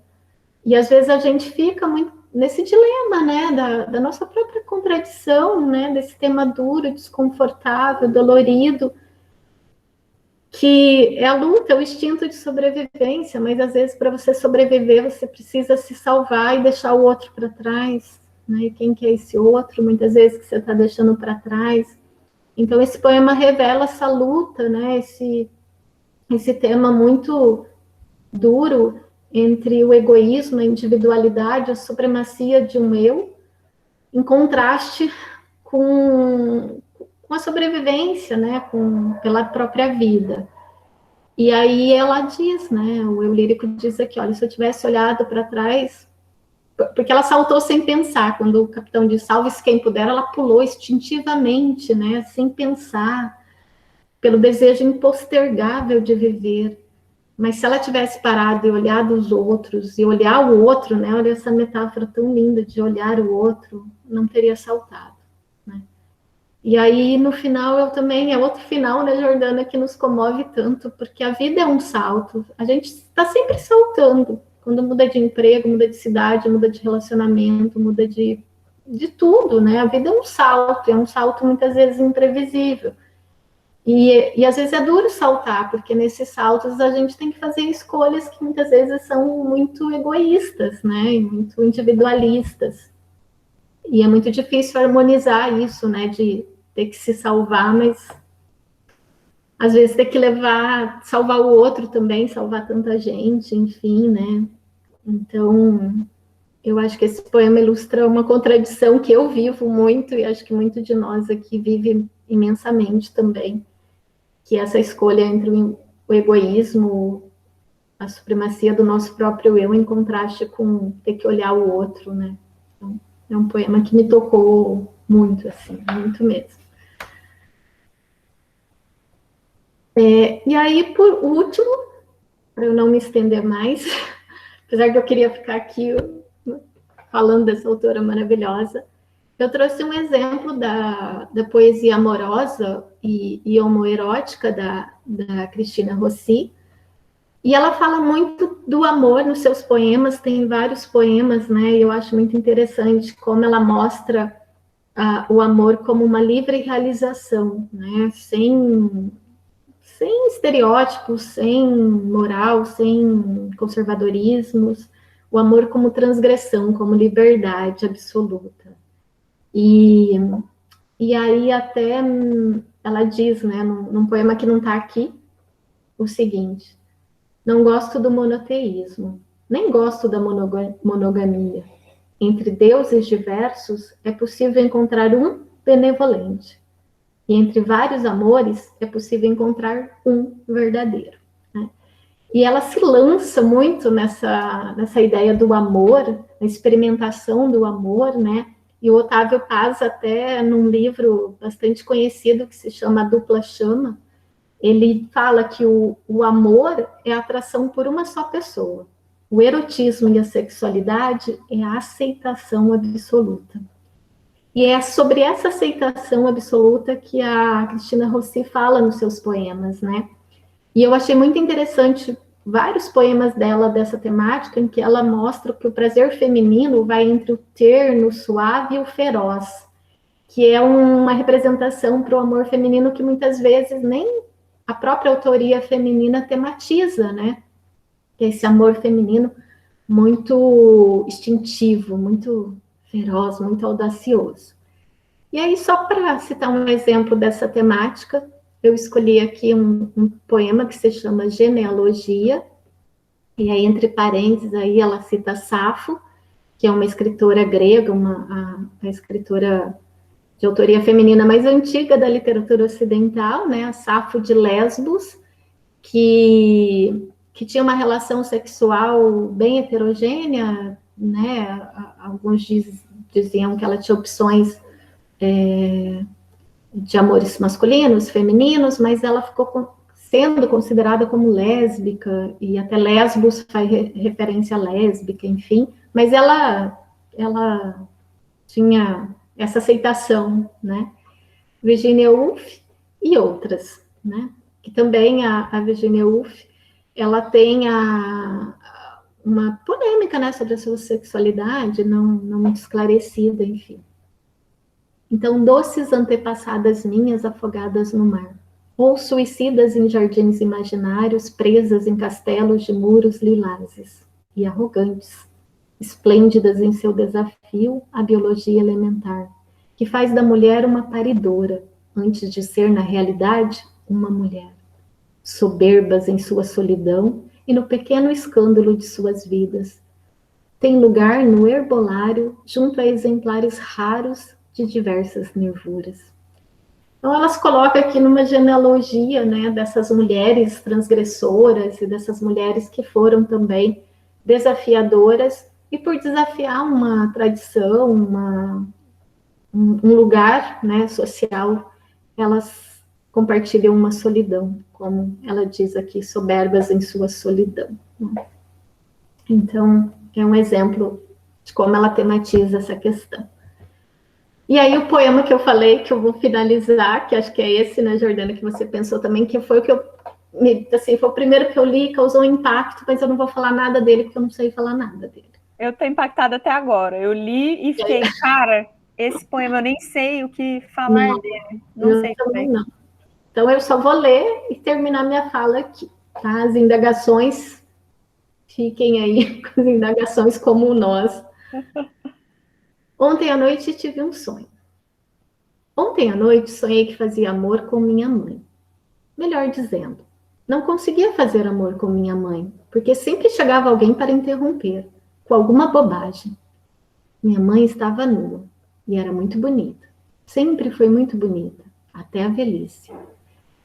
E às vezes a gente fica muito nesse dilema, né, da nossa própria contradição, né, desse tema duro, desconfortável, dolorido, que é a luta, é o instinto de sobrevivência, mas às vezes para você sobreviver você precisa se salvar e deixar o outro para trás, né? E quem que é esse outro? Muitas vezes que você está deixando para trás. Então esse poema revela essa luta, né? Esse tema muito duro entre o egoísmo, a individualidade, a supremacia de um eu, em contraste com a sobrevivência, né? Pela própria vida. E aí ela diz, né? O eu lírico diz aqui, olha, se eu tivesse olhado para trás, porque ela saltou sem pensar, quando o capitão diz salve-se quem puder, ela pulou instintivamente, né? Sem pensar, pelo desejo impostergável de viver. Mas se ela tivesse parado e olhado os outros, e olhar o outro, né? Olha essa metáfora tão linda de olhar o outro, não teria saltado, né? E aí, no final, eu também, é outro final, né, Jordana, que nos comove tanto, porque a vida é um salto, a gente está sempre saltando, quando muda de emprego, muda de cidade, muda de relacionamento, muda de tudo, né, a vida é um salto muitas vezes imprevisível, e às vezes é duro saltar, porque nesses saltos a gente tem que fazer escolhas que muitas vezes são muito egoístas, né, e muito individualistas. E é muito difícil harmonizar isso, né, de ter que se salvar, mas às vezes ter que salvar o outro também, salvar tanta gente, enfim, né. Então, eu acho que esse poema ilustra uma contradição que eu vivo muito, e acho que muito de nós aqui vive imensamente também, que é essa escolha entre o egoísmo, a supremacia do nosso próprio eu, em contraste com ter que olhar o outro, né. Então, é um poema que me tocou muito, assim, muito mesmo. E aí, por último, para eu não me estender mais, apesar de eu queria ficar aqui falando dessa autora maravilhosa, eu trouxe um exemplo da poesia amorosa e homoerótica da Cristina Rossi, e ela fala muito do amor nos seus poemas, tem vários poemas, né, e eu acho muito interessante como ela mostra o amor como uma livre realização, né, sem estereótipos, sem moral, sem conservadorismos, o amor como transgressão, como liberdade absoluta. E aí até ela diz, né, num poema que não está aqui, o seguinte: não gosto do monoteísmo, nem gosto da monogamia. Entre deuses diversos é possível encontrar um benevolente. E entre vários amores é possível encontrar um verdadeiro, né? E ela se lança muito nessa ideia do amor, a experimentação do amor, né? E o Otávio Paz, até num livro bastante conhecido que se chama Dupla Chama, ele fala que o amor é a atração por uma só pessoa. O erotismo e a sexualidade é a aceitação absoluta. E é sobre essa aceitação absoluta que a Cristina Rossi fala nos seus poemas, né? E eu achei muito interessante vários poemas dela dessa temática, em que ela mostra que o prazer feminino vai entre o terno, o suave e o feroz, que é uma representação para o amor feminino que muitas vezes nem a própria autoria feminina tematiza, né? Esse amor feminino muito instintivo, muito feroz, muito audacioso. E aí, só para citar um exemplo dessa temática, eu escolhi aqui um poema que se chama Genealogia, e aí, entre parênteses, aí ela cita Safo, que é uma escritora grega, a escritora de autoria feminina mais antiga da literatura ocidental, né, a Safo de Lesbos, que tinha uma relação sexual bem heterogênea, né, alguns diziam que ela tinha opções de amores masculinos, femininos, mas ela ficou sendo considerada como lésbica, e até Lesbos faz referência a lésbica, enfim, mas ela tinha essa aceitação, né? Virginia Woolf e outras, né? Que também a Virginia Woolf, ela tem uma polêmica, né, sobre a sua sexualidade, não muito esclarecida, enfim. Então, doces antepassadas minhas afogadas no mar, ou suicidas em jardins imaginários, presas em castelos de muros lilazes e arrogantes, esplêndidas em seu desafio à biologia elementar, que faz da mulher uma paridora, antes de ser, na realidade, uma mulher. Soberbas em sua solidão e no pequeno escândalo de suas vidas. Tem lugar no herbolário, junto a exemplares raros de diversas nervuras. Então, elas colocam aqui numa genealogia, né, dessas mulheres transgressoras e dessas mulheres que foram também desafiadoras, e por desafiar uma tradição, um lugar, né, social, elas compartilham uma solidão, como ela diz aqui, soberbas em sua solidão. Então, é um exemplo de como ela tematiza essa questão. E aí o poema que eu falei, que eu vou finalizar, que acho que é esse, né, Jordana, que você pensou também, que foi o que assim, foi o primeiro que eu li, causou um impacto, mas eu não vou falar nada dele, porque eu não sei falar nada dele. Eu tô impactada até agora. Eu li e fiquei, cara, esse poema eu nem sei o que falar dele. Não sei também também. não. Então eu só vou ler e terminar minha fala aqui. Tá? As indagações, fiquem aí com as indagações como nós. Ontem à noite tive um sonho. Ontem à noite sonhei que fazia amor com minha mãe. Melhor dizendo, não conseguia fazer amor com minha mãe, porque sempre chegava alguém para interromper, com alguma bobagem. Minha mãe estava nua e era muito bonita. Sempre foi muito bonita, até a velhice.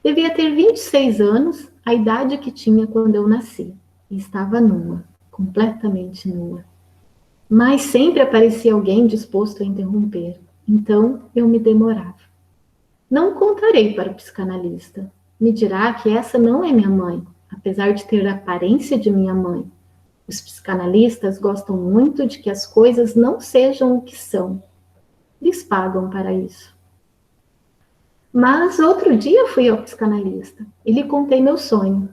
Devia ter 26 anos, a idade que tinha quando eu nasci, e estava nua, completamente nua. Mas sempre aparecia alguém disposto a interromper, então eu me demorava. Não contarei para o psicanalista. Me dirá que essa não é minha mãe, apesar de ter a aparência de minha mãe. Os psicanalistas gostam muito de que as coisas não sejam o que são. Eles pagam para isso. Mas outro dia fui ao psicanalista e lhe contei meu sonho.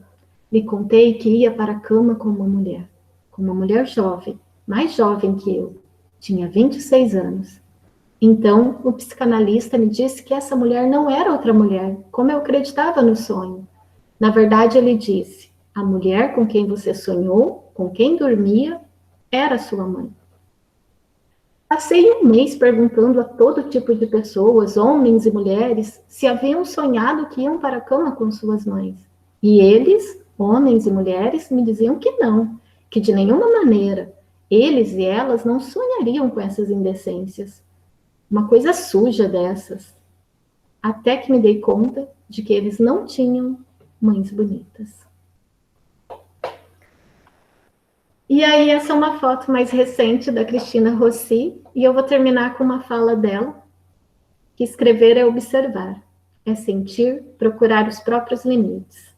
Lhe contei que ia para a cama com uma mulher jovem, mais jovem que eu. Tinha 26 anos. Então, o psicanalista me disse que essa mulher não era outra mulher, como eu acreditava no sonho. Na verdade, ele disse: a mulher com quem você sonhou, com quem dormia, era sua mãe. Passei um mês perguntando a todo tipo de pessoas, homens e mulheres, se haviam sonhado que iam para a cama com suas mães. E eles, homens e mulheres, me diziam que não, que de nenhuma maneira. Eles e elas não sonhariam com essas indecências. Uma coisa suja dessas. Até que me dei conta de que eles não tinham mães bonitas. E aí, essa é uma foto mais recente da Cristina Rossi, e eu vou terminar com uma fala dela, que escrever é observar, é sentir, procurar os próprios limites.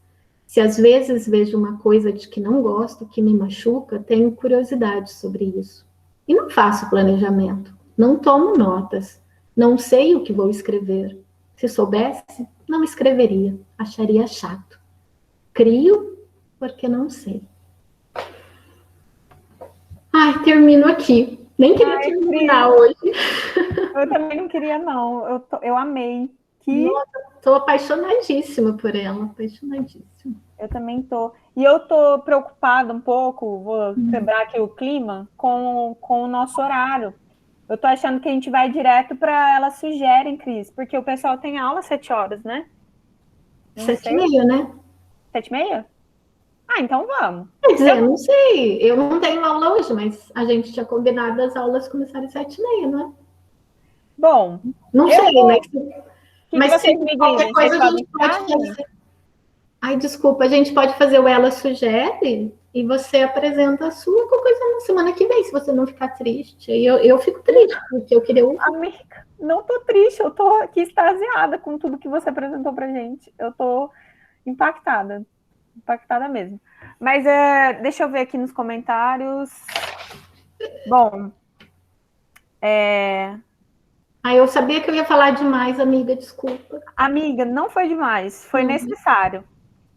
Se às vezes vejo uma coisa de que não gosto, que me machuca, tenho curiosidade sobre isso. E não faço planejamento, não tomo notas, não sei o que vou escrever. Se soubesse, não escreveria, acharia chato. Crio porque não sei. Ai, termino aqui. Nem queria terminar hoje. Eu também não queria, não. Eu amei. Estou apaixonadíssima por ela, apaixonadíssima. Eu também tô. E eu tô preocupada um pouco, vou quebrar aqui o clima, com o nosso horário. Eu tô achando que a gente vai direto para elas sugerem, Cris, porque o pessoal tem aula às 7 horas, né? 7h30, né? 7h30? Ah, então vamos. Quer dizer, não sei. Eu não tenho aula hoje, mas a gente tinha combinado as aulas começarem às 7h30, não é? Bom. Não sei, mas vocês me qualquer dizem? coisa a gente pode fazer. Ai, desculpa, a gente pode fazer o Ela Sugere e você apresenta a sua coisa na semana que vem, se você não ficar triste. Eu fico triste, porque eu queria ouvir. Amiga, não tô triste, eu tô aqui extasiada com tudo que você apresentou pra gente. Eu tô impactada mesmo. Mas deixa eu ver aqui nos comentários. Bom, eu sabia que eu ia falar demais, amiga, desculpa. Amiga, não foi demais, foi necessário.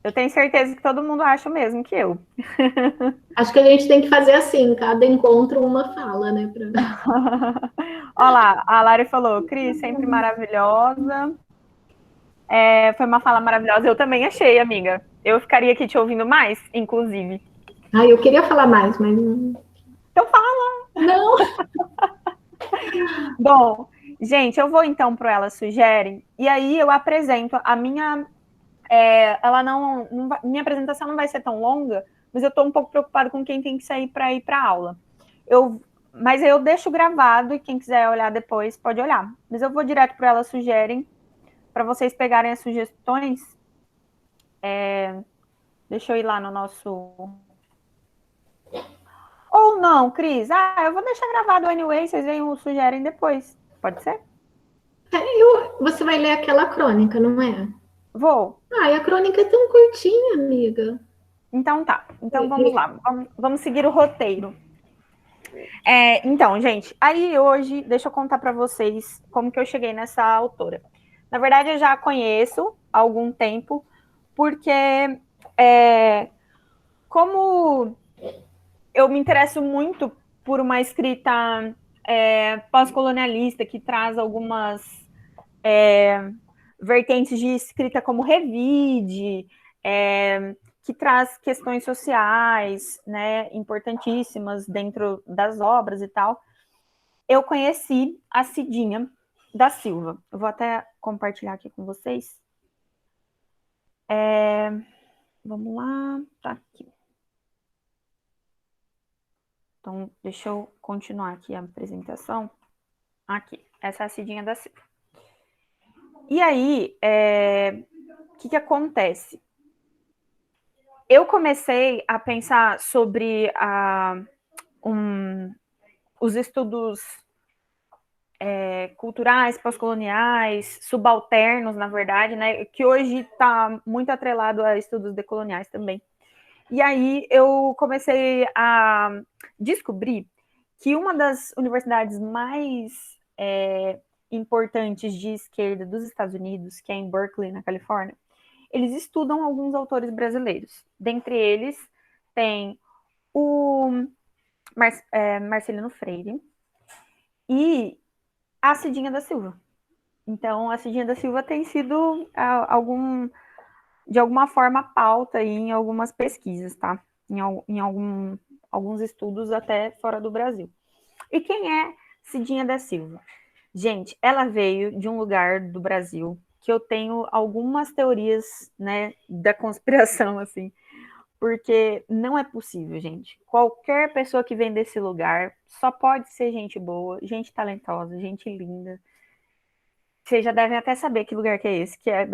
Eu tenho certeza que todo mundo acha o mesmo que eu. Acho que a gente tem que fazer assim, cada encontro uma fala, né? Olha lá, a Lari falou, Cris, sempre maravilhosa. Foi uma fala maravilhosa. Eu também achei, amiga. Eu ficaria aqui te ouvindo mais, inclusive. Ah, eu queria falar mais, mas Então fala. não. Bom, gente, eu vou então pro Elas Sugerem, e aí eu apresento a minha. Ela não vai, minha apresentação não vai ser tão longa, mas eu estou um pouco preocupada com quem tem que sair para ir para aula. Mas eu deixo gravado e quem quiser olhar depois pode olhar. Mas eu vou direto para Elas Sugerem, para vocês pegarem as sugestões. Deixa eu ir lá no nosso. Ou não, Cris? Eu vou deixar gravado anyway, vocês veem o sugerem depois. Pode ser? Você vai ler aquela crônica, não é? Vou. Ah, e a crônica é tão curtinha, amiga. Então tá. Então vamos lá. Vamos seguir o roteiro. Então, gente, aí hoje, deixa eu contar para vocês como que eu cheguei nessa autora. Na verdade, eu já a conheço há algum tempo, porque como eu me interesso muito por uma escrita pós-colonialista que traz algumas vertentes de escrita como revide, que traz questões sociais, né, importantíssimas dentro das obras e tal. Eu conheci a Cidinha da Silva. Eu vou até compartilhar aqui com vocês. Vamos lá, tá aqui. Então, deixa eu continuar aqui a apresentação. Aqui, essa é a Cidinha da Silva. E aí, o que acontece? Eu comecei a pensar sobre os estudos culturais, pós-coloniais, subalternos, na verdade, né, que hoje está muito atrelado a estudos decoloniais também. E aí eu comecei a descobrir que uma das universidades mais importantes de esquerda dos Estados Unidos, que é em Berkeley, na Califórnia, eles estudam alguns autores brasileiros. Dentre eles, tem o Marcelino Freire e a Cidinha da Silva. Então, a Cidinha da Silva tem sido de alguma forma pauta aí em algumas pesquisas, tá? Em alguns estudos até fora do Brasil. E quem é Cidinha da Silva? Gente, ela veio de um lugar do Brasil que eu tenho algumas teorias, né, da conspiração, assim, porque não é possível, gente. Qualquer pessoa que vem desse lugar só pode ser gente boa, gente talentosa, gente linda. Vocês já devem até saber que lugar que é esse, que é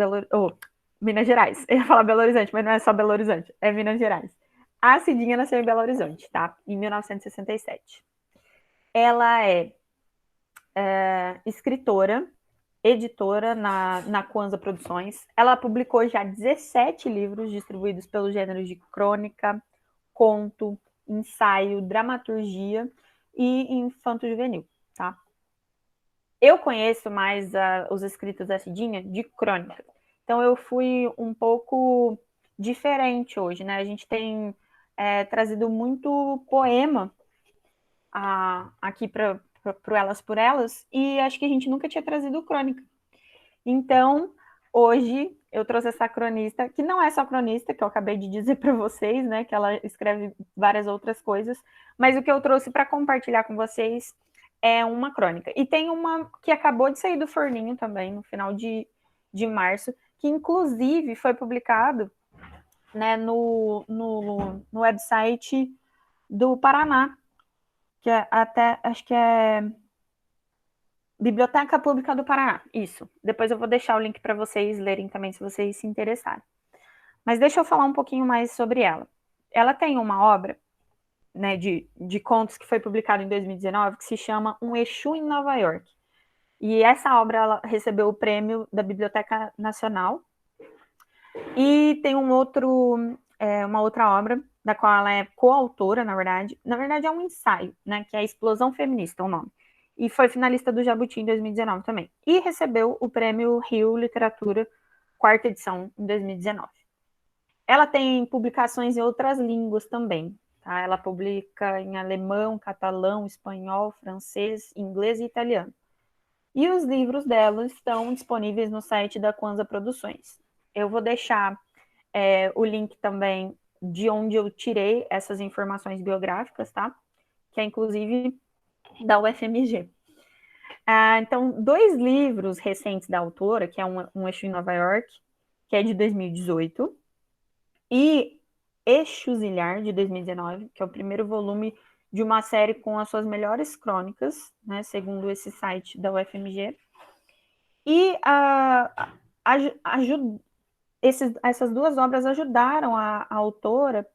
Minas Gerais. Eu ia falar Belo Horizonte, mas não é só Belo Horizonte, é Minas Gerais. A Cidinha nasceu em Belo Horizonte, tá? Em 1967. Ela é escritora, editora na Kwanza Produções. Ela publicou já 17 livros distribuídos pelos gêneros de crônica, conto, ensaio, dramaturgia e infanto-juvenil, tá? Eu conheço mais os escritos da Cidinha de crônica. Então eu fui um pouco diferente hoje, né? A gente tem trazido muito poema aqui para Elas por Elas, e acho que a gente nunca tinha trazido crônica. Então, hoje eu trouxe essa cronista, que não é só cronista, que eu acabei de dizer para vocês, né? Que ela escreve várias outras coisas, mas o que eu trouxe para compartilhar com vocês é uma crônica. E tem uma que acabou de sair do forninho também, no final de março, que inclusive foi publicado, né, no website do Paraná, que é até, acho que é Biblioteca Pública do Paraná, isso. Depois eu vou deixar o link para vocês lerem também, se vocês se interessarem. Mas deixa eu falar um pouquinho mais sobre ela. Ela tem uma obra, né, de contos que foi publicada em 2019, que se chama Um Exu em Nova York. E essa obra ela recebeu o prêmio da Biblioteca Nacional. E tem uma outra obra, da qual ela é coautora, na verdade. Na verdade, é um ensaio, né, que é Explosão Feminista, o nome. E foi finalista do Jabuti em 2019 também. E recebeu o prêmio Rio Literatura, quarta edição, em 2019. Ela tem publicações em outras línguas também, tá? Ela publica em alemão, catalão, espanhol, francês, inglês e italiano. E os livros dela estão disponíveis no site da Kwanza Produções. Eu vou deixar o link também de onde eu tirei essas informações biográficas, tá? Que é inclusive da UFMG. Então, 2 livros recentes da autora, que é um Eixo em Nova York, que é de 2018, e Exuzilhar, de 2019, que é o primeiro volume de uma série com as suas melhores crônicas, né, segundo esse site da UFMG. E essas 2 obras ajudaram a autora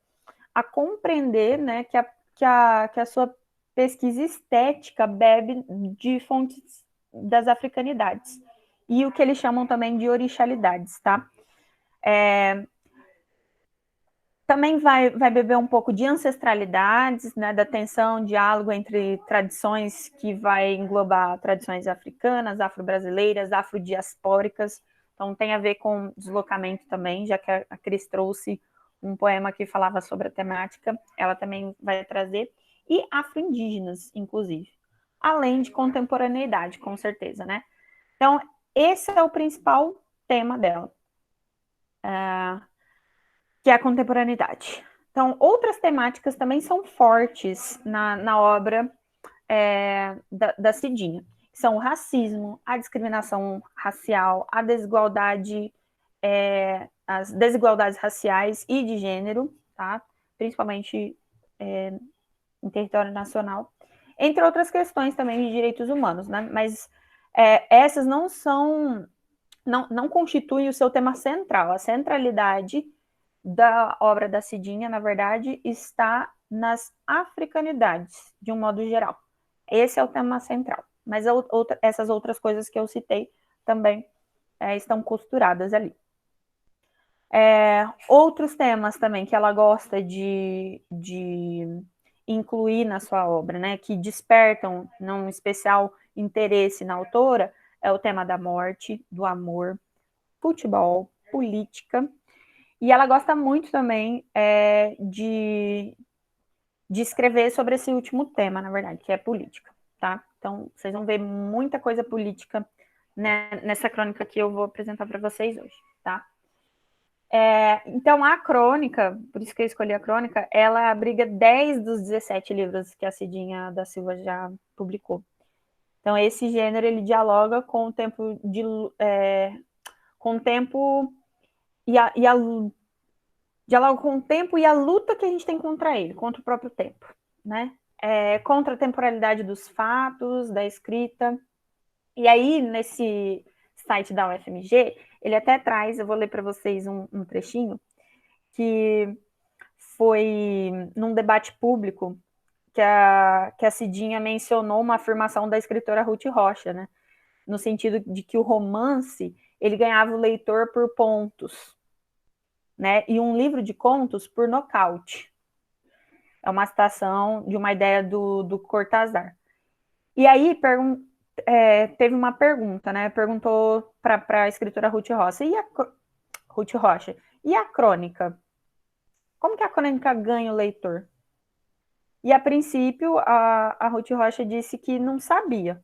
a compreender, né, que a sua pesquisa estética bebe de fontes das africanidades e o que eles chamam também de orixalidades, tá? Também vai beber um pouco de ancestralidades, né, da tensão, diálogo entre tradições que vai englobar tradições africanas, afro-brasileiras, afrodiaspóricas. Então tem a ver com deslocamento também, já que a Cris trouxe um poema que falava sobre a temática, ela também vai trazer, e afro-indígenas, inclusive. Além de contemporaneidade, com certeza, né? Então, esse é o principal tema dela. Que é a contemporaneidade. Então, outras temáticas também são fortes na obra da Cidinha. São o racismo, a discriminação racial, a desigualdade, as desigualdades raciais e de gênero, tá? Principalmente em território nacional, entre outras questões também de direitos humanos, né? Mas essas não constituem o seu tema central. A centralidade da obra da Cidinha, na verdade, está nas africanidades, de um modo geral. Esse é o tema central. Mas essas outras coisas que eu citei também estão costuradas ali. Outros temas também que ela gosta de incluir na sua obra, né, que despertam um especial interesse na autora, é o tema da morte, do amor, futebol, política. E ela gosta muito também de escrever sobre esse último tema, na verdade, que é política, tá? Então, vocês vão ver muita coisa política, né, nessa crônica que eu vou apresentar para vocês hoje, tá? Então, a crônica, por isso que eu escolhi a crônica, ela abriga 10 dos 17 livros que a Cidinha da Silva já publicou. Então, esse gênero, ele dialoga com o tempo com o tempo dialoga com o tempo e a luta que a gente tem contra ele, contra o próprio tempo, né? Contra a temporalidade dos fatos, da escrita. E aí, nesse site da UFMG, ele até traz, eu vou ler para vocês um trechinho, que foi num debate público que a Cidinha mencionou uma afirmação da escritora Ruth Rocha, né? No sentido de que o romance, ele ganhava o leitor por pontos, né? E um livro de contos por nocaute. É uma citação de uma ideia do Cortázar. E aí teve uma pergunta, né? Perguntou para a escritora Ruth Rocha, e a crônica? Como que a crônica ganha o leitor? E a princípio a Ruth Rocha disse que não sabia,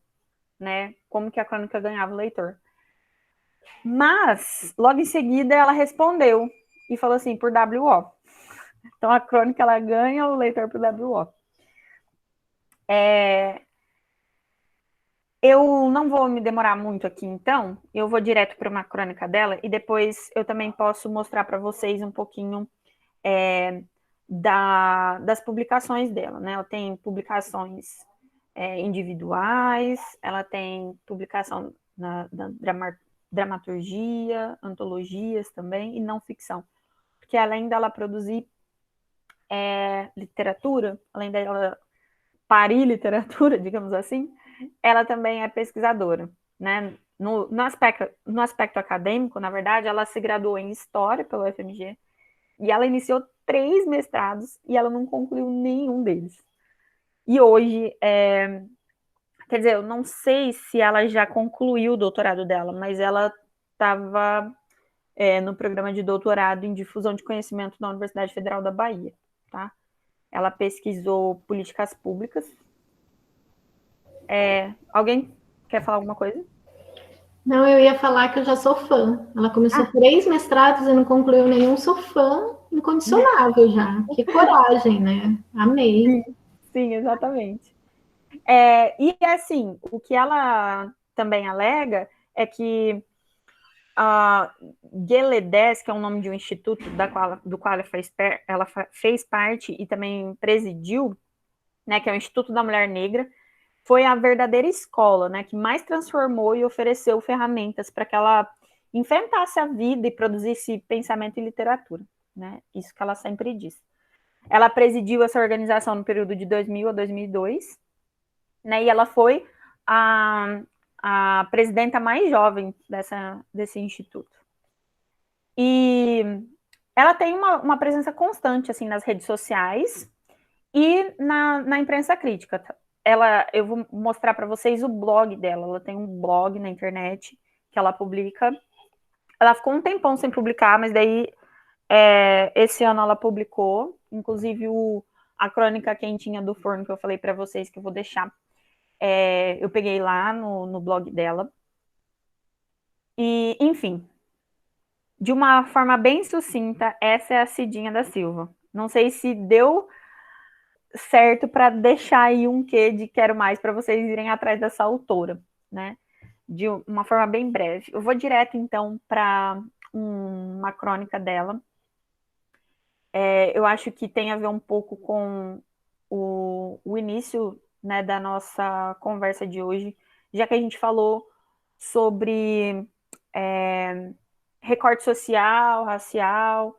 né? Como que a crônica ganhava o leitor. Mas logo em seguida ela respondeu e falou assim, por WO. Então, a crônica, ela ganha o leitor por WO. Eu não vou me demorar muito aqui, então. Eu vou direto para uma crônica dela e depois eu também posso mostrar para vocês um pouquinho das publicações dela, né? Ela tem publicações individuais, ela tem publicação na dramaturgia, antologias também, e não ficção. Porque além dela produzir literatura, além dela parir literatura, digamos assim, ela também é pesquisadora, né? No aspecto acadêmico, na verdade, ela se graduou em História pela UFMG e ela iniciou 3 mestrados e ela não concluiu nenhum deles. E hoje, quer dizer, eu não sei se ela já concluiu o doutorado dela, mas ela estava no programa de doutorado em difusão de conhecimento na Universidade Federal da Bahia, tá? Ela pesquisou políticas públicas. Alguém quer falar alguma coisa? Não, eu ia falar que eu já sou fã. Ela começou 3 mestrados e não concluiu nenhum, sou fã incondicionável já. Que coragem, né? Amei. Sim, exatamente. E assim, o que ela também alega é que a GELEDES, que é o nome de um instituto do qual ela fez parte e também presidiu, né, que é o Instituto da Mulher Negra, foi a verdadeira escola, né, que mais transformou e ofereceu ferramentas para que ela enfrentasse a vida e produzisse pensamento e literatura, né? Isso que ela sempre diz. Ela presidiu essa organização no período de 2000 a 2002, né? E ela foi a presidenta mais jovem desse instituto. E ela tem uma presença constante assim nas redes sociais e na imprensa crítica. Eu vou mostrar para vocês o blog dela. Ela tem um blog na internet que ela publica. Ela ficou um tempão sem publicar, mas daí esse ano ela publicou, inclusive a crônica quentinha do forno que eu falei para vocês, que eu vou deixar. Eu peguei lá no blog dela. E, enfim, de uma forma bem sucinta, essa é a Cidinha da Silva. Não sei se deu certo para deixar aí um quê de quero mais para vocês irem atrás dessa autora, né? De uma forma bem breve. Eu vou direto, então, para uma crônica dela. Eu acho que tem a ver um pouco com o início, né, da nossa conversa de hoje, já que a gente falou sobre recorte social, racial,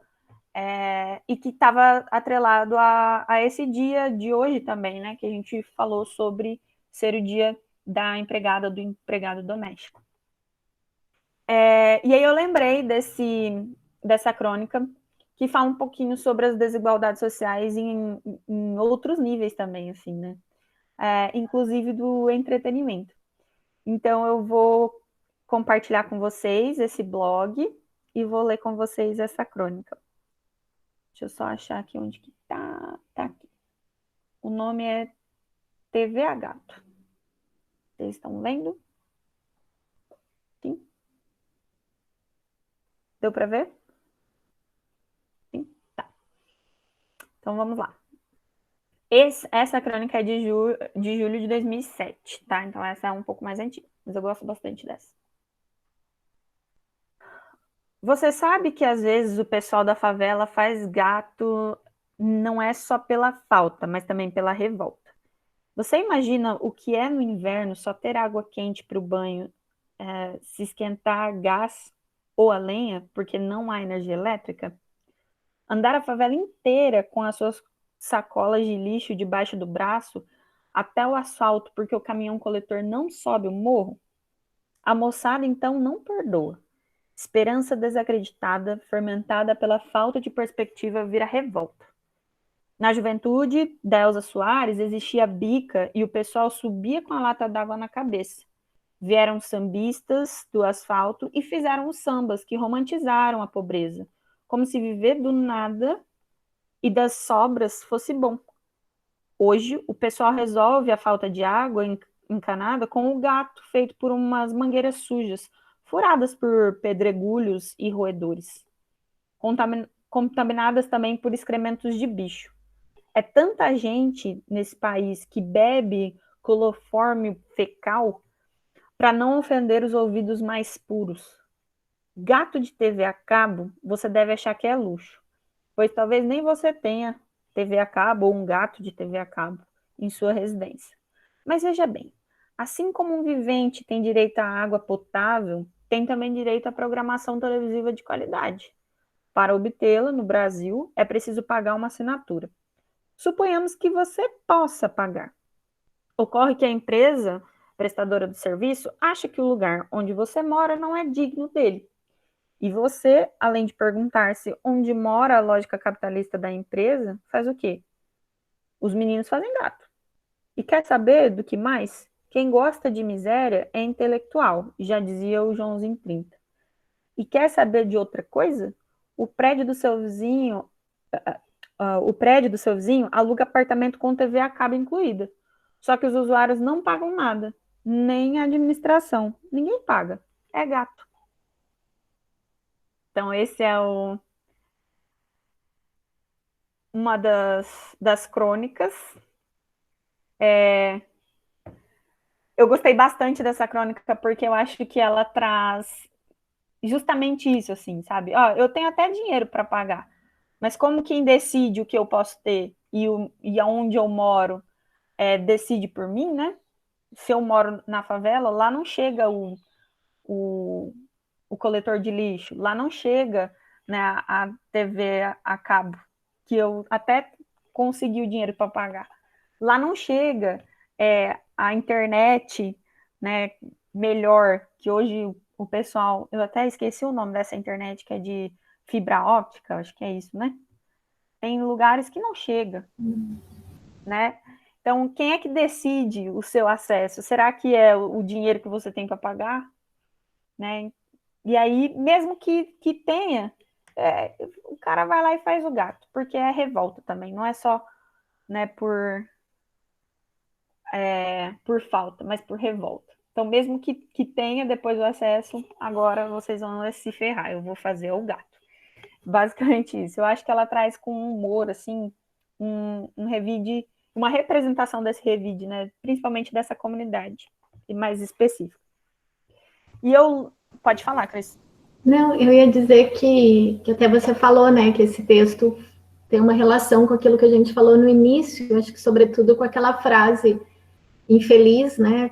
e que estava atrelado a esse dia de hoje também, né? Que a gente falou sobre ser o dia da empregada, do empregado doméstico. E aí eu lembrei dessa crônica que fala um pouquinho sobre as desigualdades sociais em outros níveis também, assim, né? Inclusive do entretenimento. Então eu vou compartilhar com vocês esse blog e vou ler com vocês essa crônica. Deixa eu só achar aqui onde que tá. Tá aqui. O nome é TV a Gato. Vocês estão vendo? Sim? Deu para ver? Sim? Tá. Então vamos lá. Essa crônica é de julho de 2007, tá? Então essa é um pouco mais antiga, mas eu gosto bastante dessa. Você sabe que às vezes o pessoal da favela faz gato não é só pela falta, mas também pela revolta. Você imagina o que é no inverno só ter água quente para o banho, se esquentar gás ou a lenha, porque não há energia elétrica? Andar a favela inteira com as suas sacolas de lixo debaixo do braço até o asfalto porque o caminhão coletor não sobe o morro? A moçada então não perdoa. Esperança desacreditada, fermentada pela falta de perspectiva, vira revolta. Na juventude da Elza Soares existia a bica e o pessoal subia com a lata d'água na cabeça. Vieram sambistas do asfalto e fizeram os sambas que romantizaram a pobreza, como se viver do nada e das sobras fosse bom. Hoje, o pessoal resolve a falta de água encanada com o gato feito por umas mangueiras sujas, furadas por pedregulhos e roedores, contaminadas também por excrementos de bicho. É tanta gente nesse país que bebe clorofórmio fecal para não ofender os ouvidos mais puros. Gato de TV a cabo, você deve achar que é luxo, pois talvez nem você tenha TV a cabo ou um gato de TV a cabo em sua residência. Mas veja bem, assim como um vivente tem direito à água potável, tem também direito à programação televisiva de qualidade. Para obtê-la no Brasil, é preciso pagar uma assinatura. Suponhamos que você possa pagar. Ocorre que a empresa prestadora do serviço acha que o lugar onde você mora não é digno dele. E você, além de perguntar-se onde mora a lógica capitalista da empresa, faz o quê? Os meninos fazem gato. E quer saber do que mais? Quem gosta de miséria é intelectual, já dizia o Joãozinho 30. e quer saber de outra coisa, o prédio do seu vizinho, aluga apartamento com TV a cabo incluída. Só que os usuários não pagam nada, nem a administração. Ninguém paga. É gato. Então, esse é uma das crônicas. Eu gostei bastante dessa crônica porque eu acho que ela traz justamente isso, assim, sabe? Ó, eu tenho até dinheiro para pagar, mas como quem decide o que eu posso ter e aonde eu moro decide por mim, né? Se eu moro na favela, lá não chega o coletor de lixo, lá não chega, né, a TV a cabo, que eu até consegui o dinheiro para pagar. Lá não chega a internet, né, melhor, que hoje o pessoal, eu até esqueci o nome dessa internet, que é de fibra óptica, acho que é isso, né? Tem lugares que não chega, né? Então, quem é que decide o seu acesso? Será que é o dinheiro que você tem para pagar? Né? E aí, mesmo que tenha, o cara vai lá e faz o gato, porque é revolta também, não é só, né, por falta, mas por revolta. Então, mesmo que tenha depois o acesso, agora vocês vão se ferrar, eu vou fazer o gato. Basicamente isso. Eu acho que ela traz com humor, assim, um revide, uma representação desse revide, né? Principalmente dessa comunidade, e mais específico. E pode falar, Cris. Não, eu ia dizer que até você falou, né, que esse texto tem uma relação com aquilo que a gente falou no início, acho que sobretudo com aquela frase infeliz, né,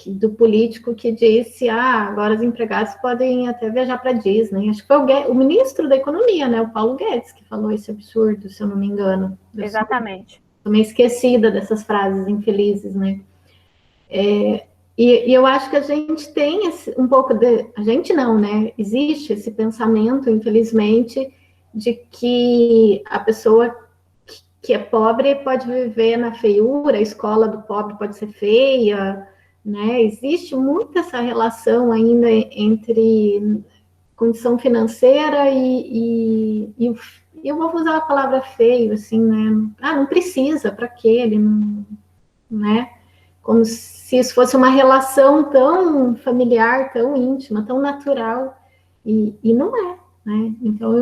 do político que disse, agora os empregados podem até viajar para Disney. Acho que foi o ministro da Economia, né, o Paulo Guedes, que falou esse absurdo, se eu não me engano. Exatamente. Estou meio esquecida dessas frases infelizes, né. E eu acho que a gente tem um pouco a gente não, né, existe esse pensamento, infelizmente, de que a pessoa que é pobre pode viver na feiura, a escola do pobre pode ser feia, né? Existe muito essa relação ainda entre condição financeira e eu vou usar a palavra feio, assim, né? Não precisa, para quê? Ele não, né? Como se isso fosse uma relação tão familiar, tão íntima, tão natural, e não é, né? Então,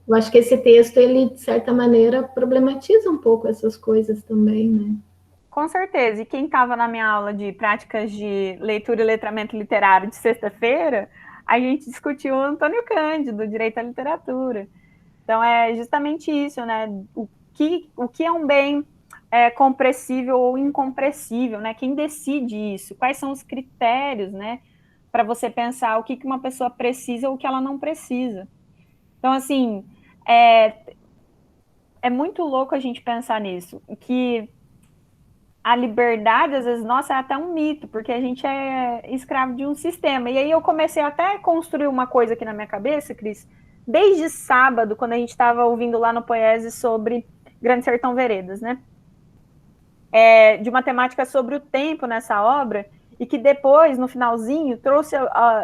eu acho que esse texto, ele, de certa maneira, problematiza um pouco essas coisas também, né? Com certeza. E quem estava na minha aula de práticas de leitura e letramento literário de sexta-feira, a gente discutiu o Antônio Cândido, Direito à Literatura. Então, é justamente isso, né? O que é um bem compressível ou incompressível, né? Quem decide isso? Quais são os critérios, né? Para você pensar o que uma pessoa precisa ou o que ela não precisa. Então, assim, é muito louco a gente pensar nisso, que a liberdade, às vezes, nossa, é até um mito, porque a gente é escravo de um sistema. E aí eu comecei até a construir uma coisa aqui na minha cabeça, Cris, desde sábado, quando a gente estava ouvindo lá no Poiese sobre Grande Sertão Veredas, né? De uma temática sobre o tempo nessa obra, e que depois, no finalzinho, trouxe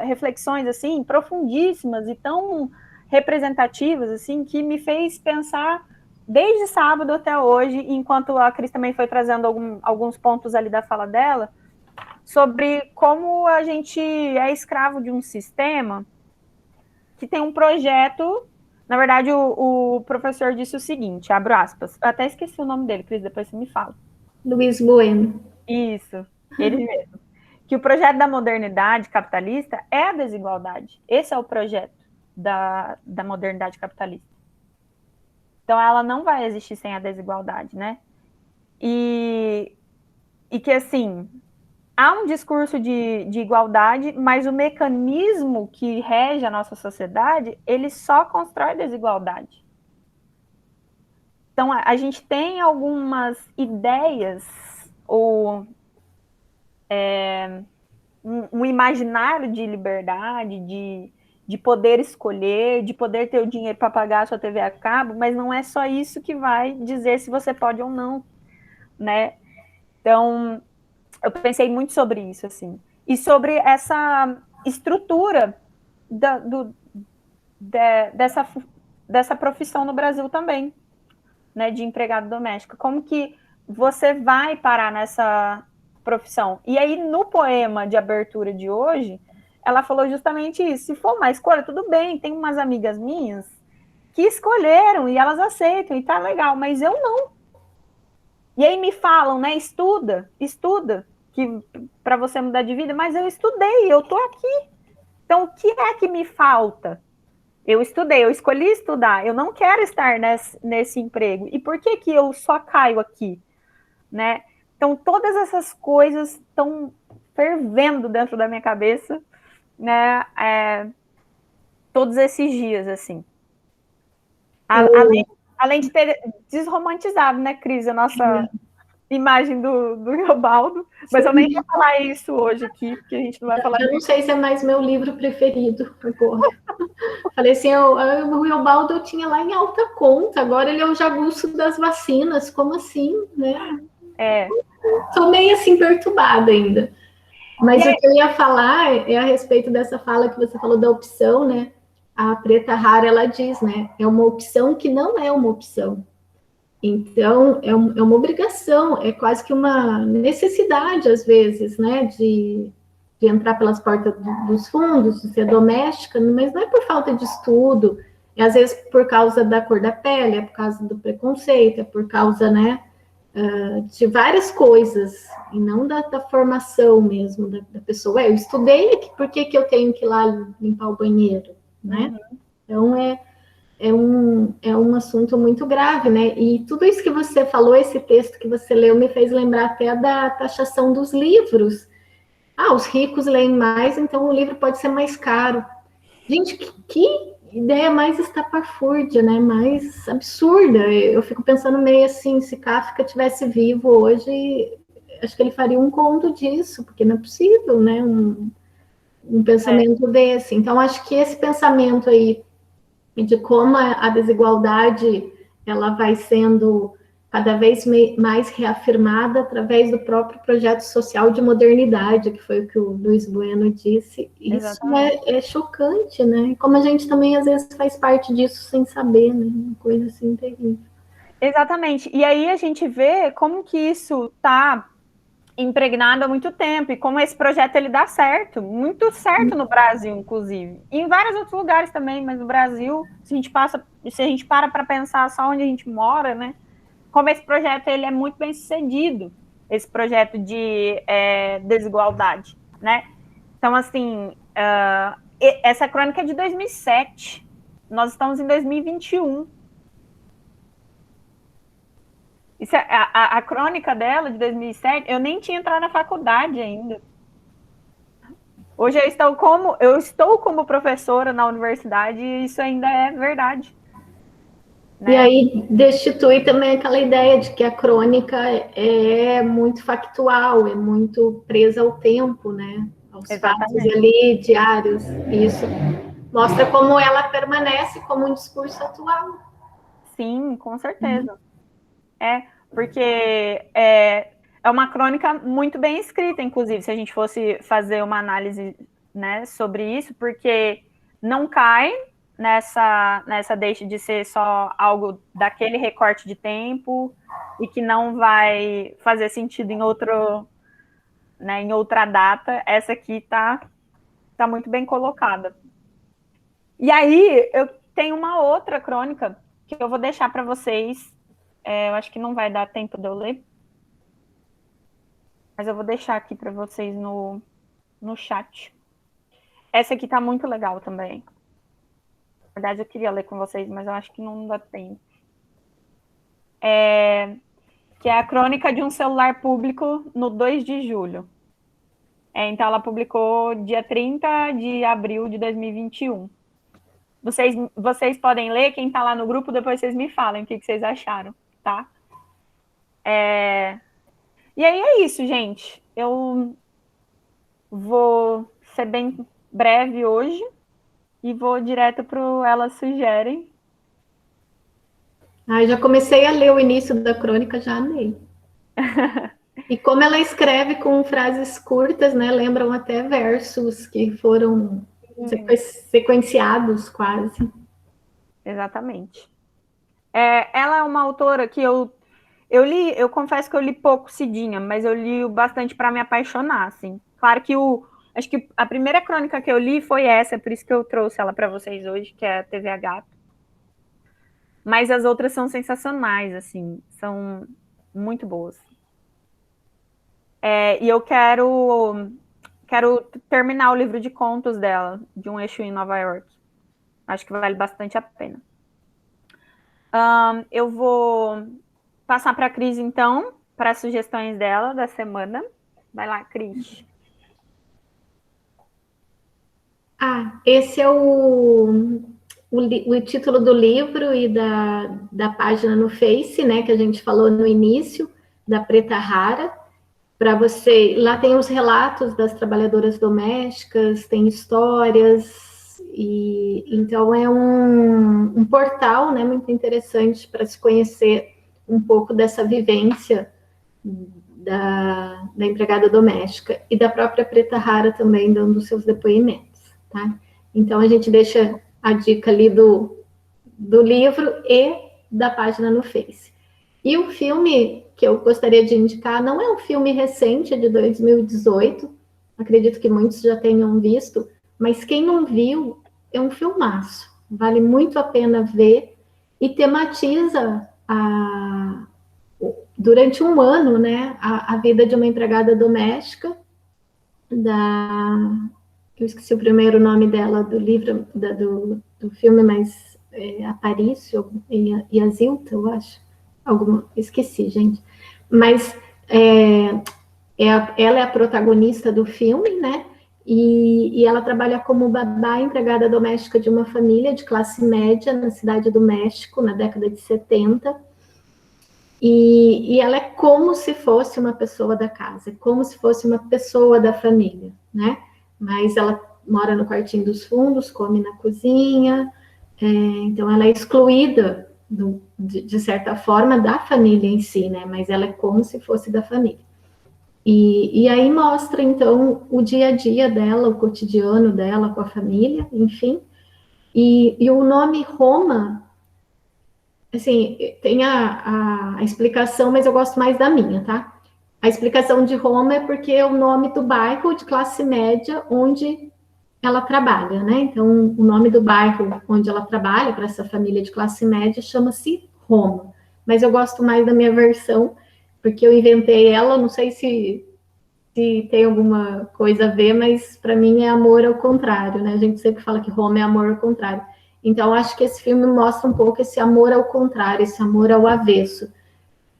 reflexões, assim, profundíssimas e tão representativas, assim, que me fez pensar desde sábado até hoje, enquanto a Cris também foi trazendo alguns pontos ali da fala dela, sobre como a gente é escravo de um sistema que tem um projeto. Na verdade, o professor disse o seguinte, abro aspas, eu até esqueci o nome dele, Cris, depois você me fala. Luiz Bueno. Isso, ele mesmo. Que o projeto da modernidade capitalista é a desigualdade. Esse é o projeto da modernidade capitalista. Então, ela não vai existir sem a desigualdade, né? E que, assim, há um discurso de igualdade, mas o mecanismo que rege a nossa sociedade, ele só constrói desigualdade. Então, a gente tem algumas ideias ou um imaginário de liberdade, de poder escolher, de poder ter o dinheiro para pagar a sua TV a cabo, mas não é só isso que vai dizer se você pode ou não, né? Então, eu pensei muito sobre isso, assim. E sobre essa estrutura dessa profissão no Brasil também, né, de empregado doméstico. Como que você vai parar nessa profissão? E aí, no poema de abertura de hoje, ela falou justamente isso. Se for uma escolha, tudo bem, tem umas amigas minhas que escolheram e elas aceitam e tá legal, mas eu não. E aí me falam, né, estuda, que para você mudar de vida, mas eu estudei, eu tô aqui. Então, o que é que me falta? Eu estudei, eu escolhi estudar, eu não quero estar nesse emprego. E por que que eu só caio aqui, né? Então, todas essas coisas estão fervendo dentro da minha cabeça, né? Todos esses dias, assim. Além de ter desromantizado, né, Cris, a nossa imagem do Riobaldo, mas eu nem ia falar isso hoje aqui, porque a gente não vai falar disso. Eu não sei se é mais meu livro preferido agora. Falei assim, o Riobaldo eu tinha lá em alta conta, agora ele é o jagunço das vacinas, como assim, né? Tô meio assim perturbada ainda. Mas o que eu ia falar é a respeito dessa fala que você falou da opção, né? A Preta Rara, ela diz, né? É uma opção que não é uma opção. Então, é uma obrigação, é quase que uma necessidade, às vezes, né? De entrar pelas portas dos fundos, de ser doméstica, mas não é por falta de estudo, é às vezes por causa da cor da pele, é por causa do preconceito, é por causa, né? De várias coisas, e não da formação mesmo da pessoa. Eu estudei, por que eu tenho que ir lá limpar o banheiro, né? Então, é um assunto muito grave, né? E tudo isso que você falou, esse texto que você leu, me fez lembrar até da taxação dos livros. Os ricos leem mais, então o livro pode ser mais caro. Gente, que ideia mais estapafúrdia, né? Mais absurda. Eu fico pensando meio assim, se Kafka tivesse vivo hoje, acho que ele faria um conto disso, porque não é possível, né? Um pensamento desse. Então, acho que esse pensamento aí de como a desigualdade ela vai sendo cada vez mais reafirmada através do próprio projeto social de modernidade, que foi o que o Luiz Bueno disse. Isso é chocante, né? Como a gente também, às vezes, faz parte disso sem saber, né? Uma coisa assim terrível. Exatamente. E aí a gente vê como que isso está impregnado há muito tempo e como esse projeto ele dá certo, muito certo no Brasil, inclusive. E em vários outros lugares também, mas no Brasil, se a gente para pensar só onde a gente mora, né? Como esse projeto ele é muito bem sucedido, esse projeto de desigualdade, né? Então, assim, essa crônica é de 2007, nós estamos em 2021. Isso a crônica dela, de 2007, eu nem tinha entrado na faculdade ainda. Hoje eu estou como professora na universidade e isso ainda é verdade. Né? E aí destitui também aquela ideia de que a crônica é muito factual, é muito presa ao tempo, né? Aos fatos ali diários. Isso mostra como ela permanece como um discurso atual. Sim, com certeza. Porque é uma crônica muito bem escrita, inclusive, se a gente fosse fazer uma análise, né, sobre isso, porque não cai nessa deixa de ser só algo daquele recorte de tempo e que não vai fazer sentido em em outra data. Essa aqui tá muito bem colocada. E aí eu tenho uma outra crônica que eu vou deixar para vocês. Eu acho que não vai dar tempo de eu ler, mas eu vou deixar aqui para vocês no chat. Essa aqui tá muito legal também. Na verdade, eu queria ler com vocês, mas eu acho que não dá tempo. Que é a crônica de um celular público no 2 de julho. Então, ela publicou dia 30 de abril de 2021. Vocês podem ler, quem tá lá no grupo, depois vocês me falem o que vocês acharam, tá? E aí é isso, gente. Eu vou ser bem breve hoje e vou direto para o Elas Sugerem. Já comecei a ler o início da crônica, já amei. E como ela escreve com frases curtas, né? Lembram até versos que foram sequenciados quase. Exatamente. Ela é uma autora que eu li, eu confesso que eu li pouco Cidinha, mas eu li bastante para me apaixonar, assim. Claro que acho que a primeira crônica que eu li foi essa, por isso que eu trouxe ela para vocês hoje, que é a TV a Gato. Mas as outras são sensacionais, assim, são muito boas. E eu quero terminar o livro de contos dela, de um eixo em Nova York. Acho que vale bastante a pena. Eu vou passar para a Cris, então, para as sugestões dela da semana. Vai lá, Cris. Esse é o título do livro e da página no Face, né, que a gente falou no início, da Preta Rara. Para você, lá tem os relatos das trabalhadoras domésticas, tem histórias, e então é um portal, né, muito interessante para se conhecer um pouco dessa vivência da empregada doméstica e da própria Preta Rara também dando seus depoimentos, tá? Então a gente deixa a dica ali do livro e da página no Face. E o filme que eu gostaria de indicar não é um filme recente, é de 2018, acredito que muitos já tenham visto, mas quem não viu, é um filmaço, vale muito a pena ver e tematiza durante um ano, né, a vida de uma empregada doméstica, eu esqueci o primeiro nome dela, do livro, do filme, mas Aparício e Azilta, eu acho. Esqueci, gente. Mas ela é a protagonista do filme, né? E ela trabalha como babá empregada doméstica de uma família de classe média na cidade do México, na década de 70. E ela é como se fosse uma pessoa da casa, como se fosse uma pessoa da família, né? Mas ela mora no quartinho dos fundos, come na cozinha, então ela é excluída, de certa forma, da família em si, né? Mas ela é como se fosse da família. E aí mostra, então, o dia a dia dela, o cotidiano dela com a família, enfim. E o nome Roma, assim, tem a explicação, mas eu gosto mais da minha, tá? A explicação de Roma é porque é o nome do bairro de classe média onde ela trabalha, né? Então, o nome do bairro onde ela trabalha, para essa família de classe média, chama-se Roma. Mas eu gosto mais da minha versão, porque eu inventei ela, não sei se tem alguma coisa a ver, mas para mim é amor ao contrário, né? A gente sempre fala que Roma é amor ao contrário. Então, acho que esse filme mostra um pouco esse amor ao contrário, esse amor ao avesso,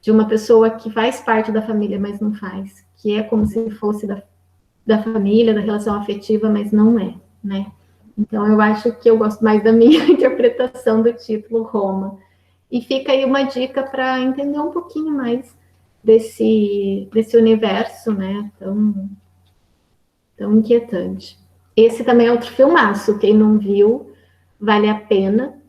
de uma pessoa que faz parte da família, mas não faz, que é como se fosse da família, da relação afetiva, mas não é, né? Então, eu acho que eu gosto mais da minha interpretação do título Roma. E fica aí uma dica para entender um pouquinho mais desse universo, né? Tão inquietante. Esse também é outro filmaço, quem não viu, vale a pena,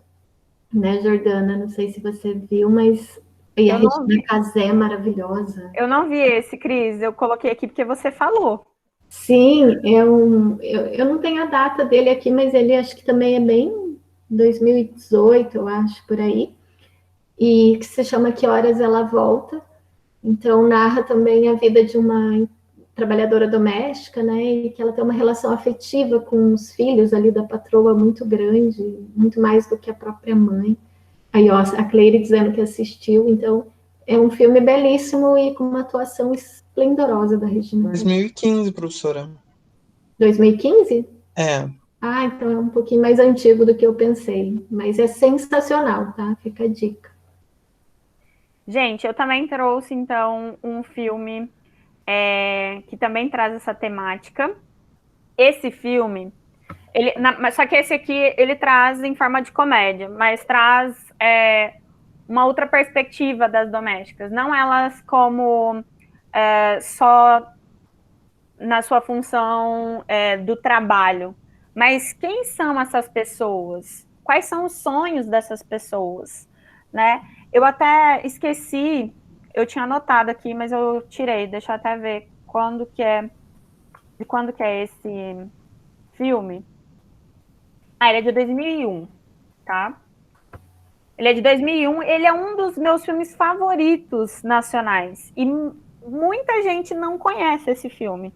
né, Jordana? Não sei se você viu, mas e a Regina Casé é maravilhosa. Eu não vi esse, Cris, eu coloquei aqui porque você falou. Sim, eu não tenho a data dele aqui, mas ele acho que também é bem 2018, eu acho, por aí. E que se chama Que Horas Ela Volta. Então, narra também a vida de uma trabalhadora doméstica, né? E que ela tem uma relação afetiva com os filhos ali da patroa muito grande, muito mais do que a própria mãe. Aí, ó, a Cleire dizendo que assistiu. Então, é um filme belíssimo e com uma atuação esplendorosa da Regina. 2015, professora. 2015? É. Então é um pouquinho mais antigo do que eu pensei. Mas é sensacional, tá? Fica a dica. Gente, eu também trouxe, então, um filme que também traz essa temática. Esse filme, só que esse aqui, ele traz em forma de comédia, mas traz uma outra perspectiva das domésticas. Não elas como só na sua função do trabalho, mas quem são essas pessoas? Quais são os sonhos dessas pessoas, né? Eu até esqueci, eu tinha anotado aqui, mas eu tirei, deixa eu até ver de quando que é esse filme. Ele é de 2001, tá? Ele é de 2001, ele é um dos meus filmes favoritos nacionais. E muita gente não conhece esse filme.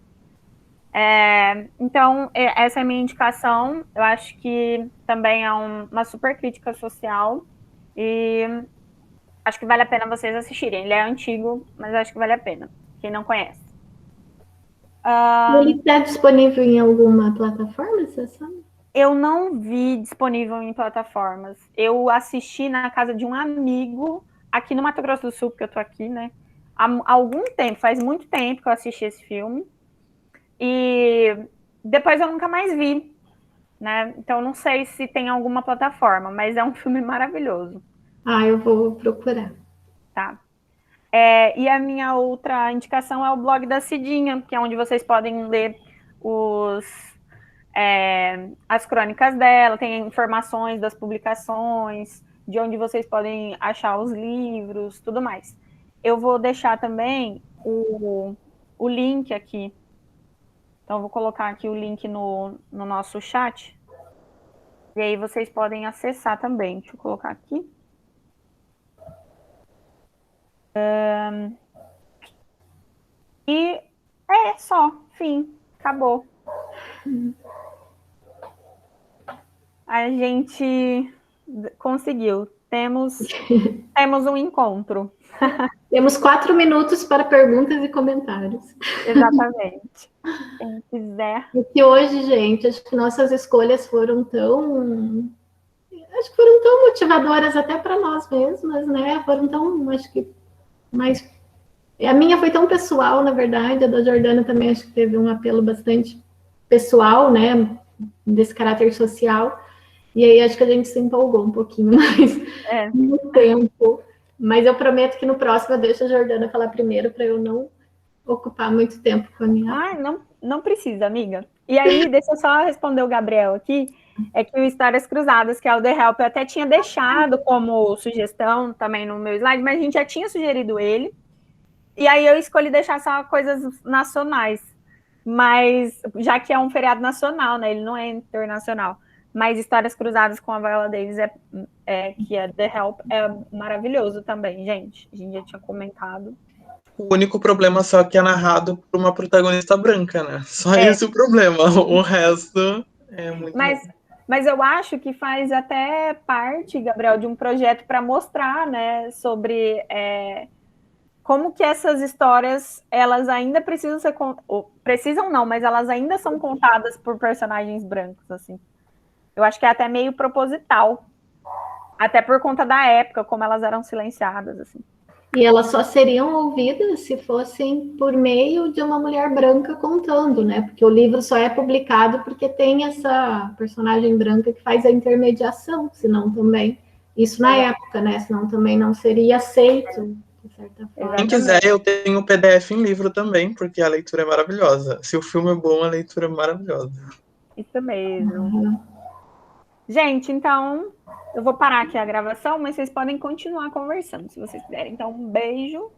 Então, essa é a minha indicação. Eu acho que também é uma super crítica social. E acho que vale a pena vocês assistirem. Ele é antigo, mas acho que vale a pena. Quem não conhece. Ele está disponível em alguma plataforma, você sabe? Eu não vi disponível em plataformas. Eu assisti na casa de um amigo aqui no Mato Grosso do Sul, porque eu tô aqui, né? Há algum tempo, faz muito tempo que eu assisti esse filme. E depois eu nunca mais vi, né? Então não sei se tem alguma plataforma, mas é um filme maravilhoso. Eu vou procurar. Tá. E a minha outra indicação é o blog da Cidinha, que é onde vocês podem ler as crônicas dela, tem informações das publicações, de onde vocês podem achar os livros, tudo mais. Eu vou deixar também o link aqui. Então, eu vou colocar aqui o link no nosso chat. E aí vocês podem acessar também. Deixa eu colocar aqui. E é só. Fim. Acabou. A gente conseguiu. Temos um encontro. Temos 4 minutos para perguntas e comentários. Exatamente. Quem quiser. Porque hoje, gente, acho que nossas escolhas foram tão motivadoras até para nós mesmas, né? Foram tão, acho que, mais... A minha foi tão pessoal, na verdade, a da Jordana também acho que teve um apelo bastante pessoal, né? Desse caráter social. E aí acho que a gente se empolgou um pouquinho mais no tempo. Mas eu prometo que no próximo eu deixo a Jordana falar primeiro para eu não ocupar muito tempo com a minha... Não precisa, amiga. E aí, deixa eu só responder o Gabriel aqui. É que o Histórias Cruzadas, que é o The Help, eu até tinha deixado como sugestão também no meu slide, mas a gente já tinha sugerido ele. E aí eu escolhi deixar só coisas nacionais. Mas, já que é um feriado nacional, né? Ele não é internacional. Mas Histórias Cruzadas com a Viola Davis, que é The Help, é maravilhoso também, gente. A gente já tinha comentado. O único problema só que é narrado por uma protagonista branca, né? Só esse o problema. O resto é muito bom. Mas eu acho que faz até parte, Gabriel, de um projeto para mostrar, né, sobre como que essas histórias, elas ainda precisam ser... Precisam não, mas elas ainda são contadas por personagens brancos, assim. Eu acho que é até meio proposital. Até por conta da época, como elas eram silenciadas, assim. E elas só seriam ouvidas se fossem por meio de uma mulher branca contando, né? Porque o livro só é publicado porque tem essa personagem branca que faz a intermediação, senão também... Isso na época, né? Senão também não seria aceito, de certa forma. Quem quiser, eu tenho o PDF em livro também, porque a leitura é maravilhosa. Se o filme é bom, a leitura é maravilhosa. Isso mesmo. Gente, então... Eu vou parar aqui a gravação, mas vocês podem continuar conversando, se vocês quiserem. Então, um beijo.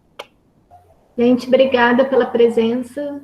Gente, obrigada pela presença.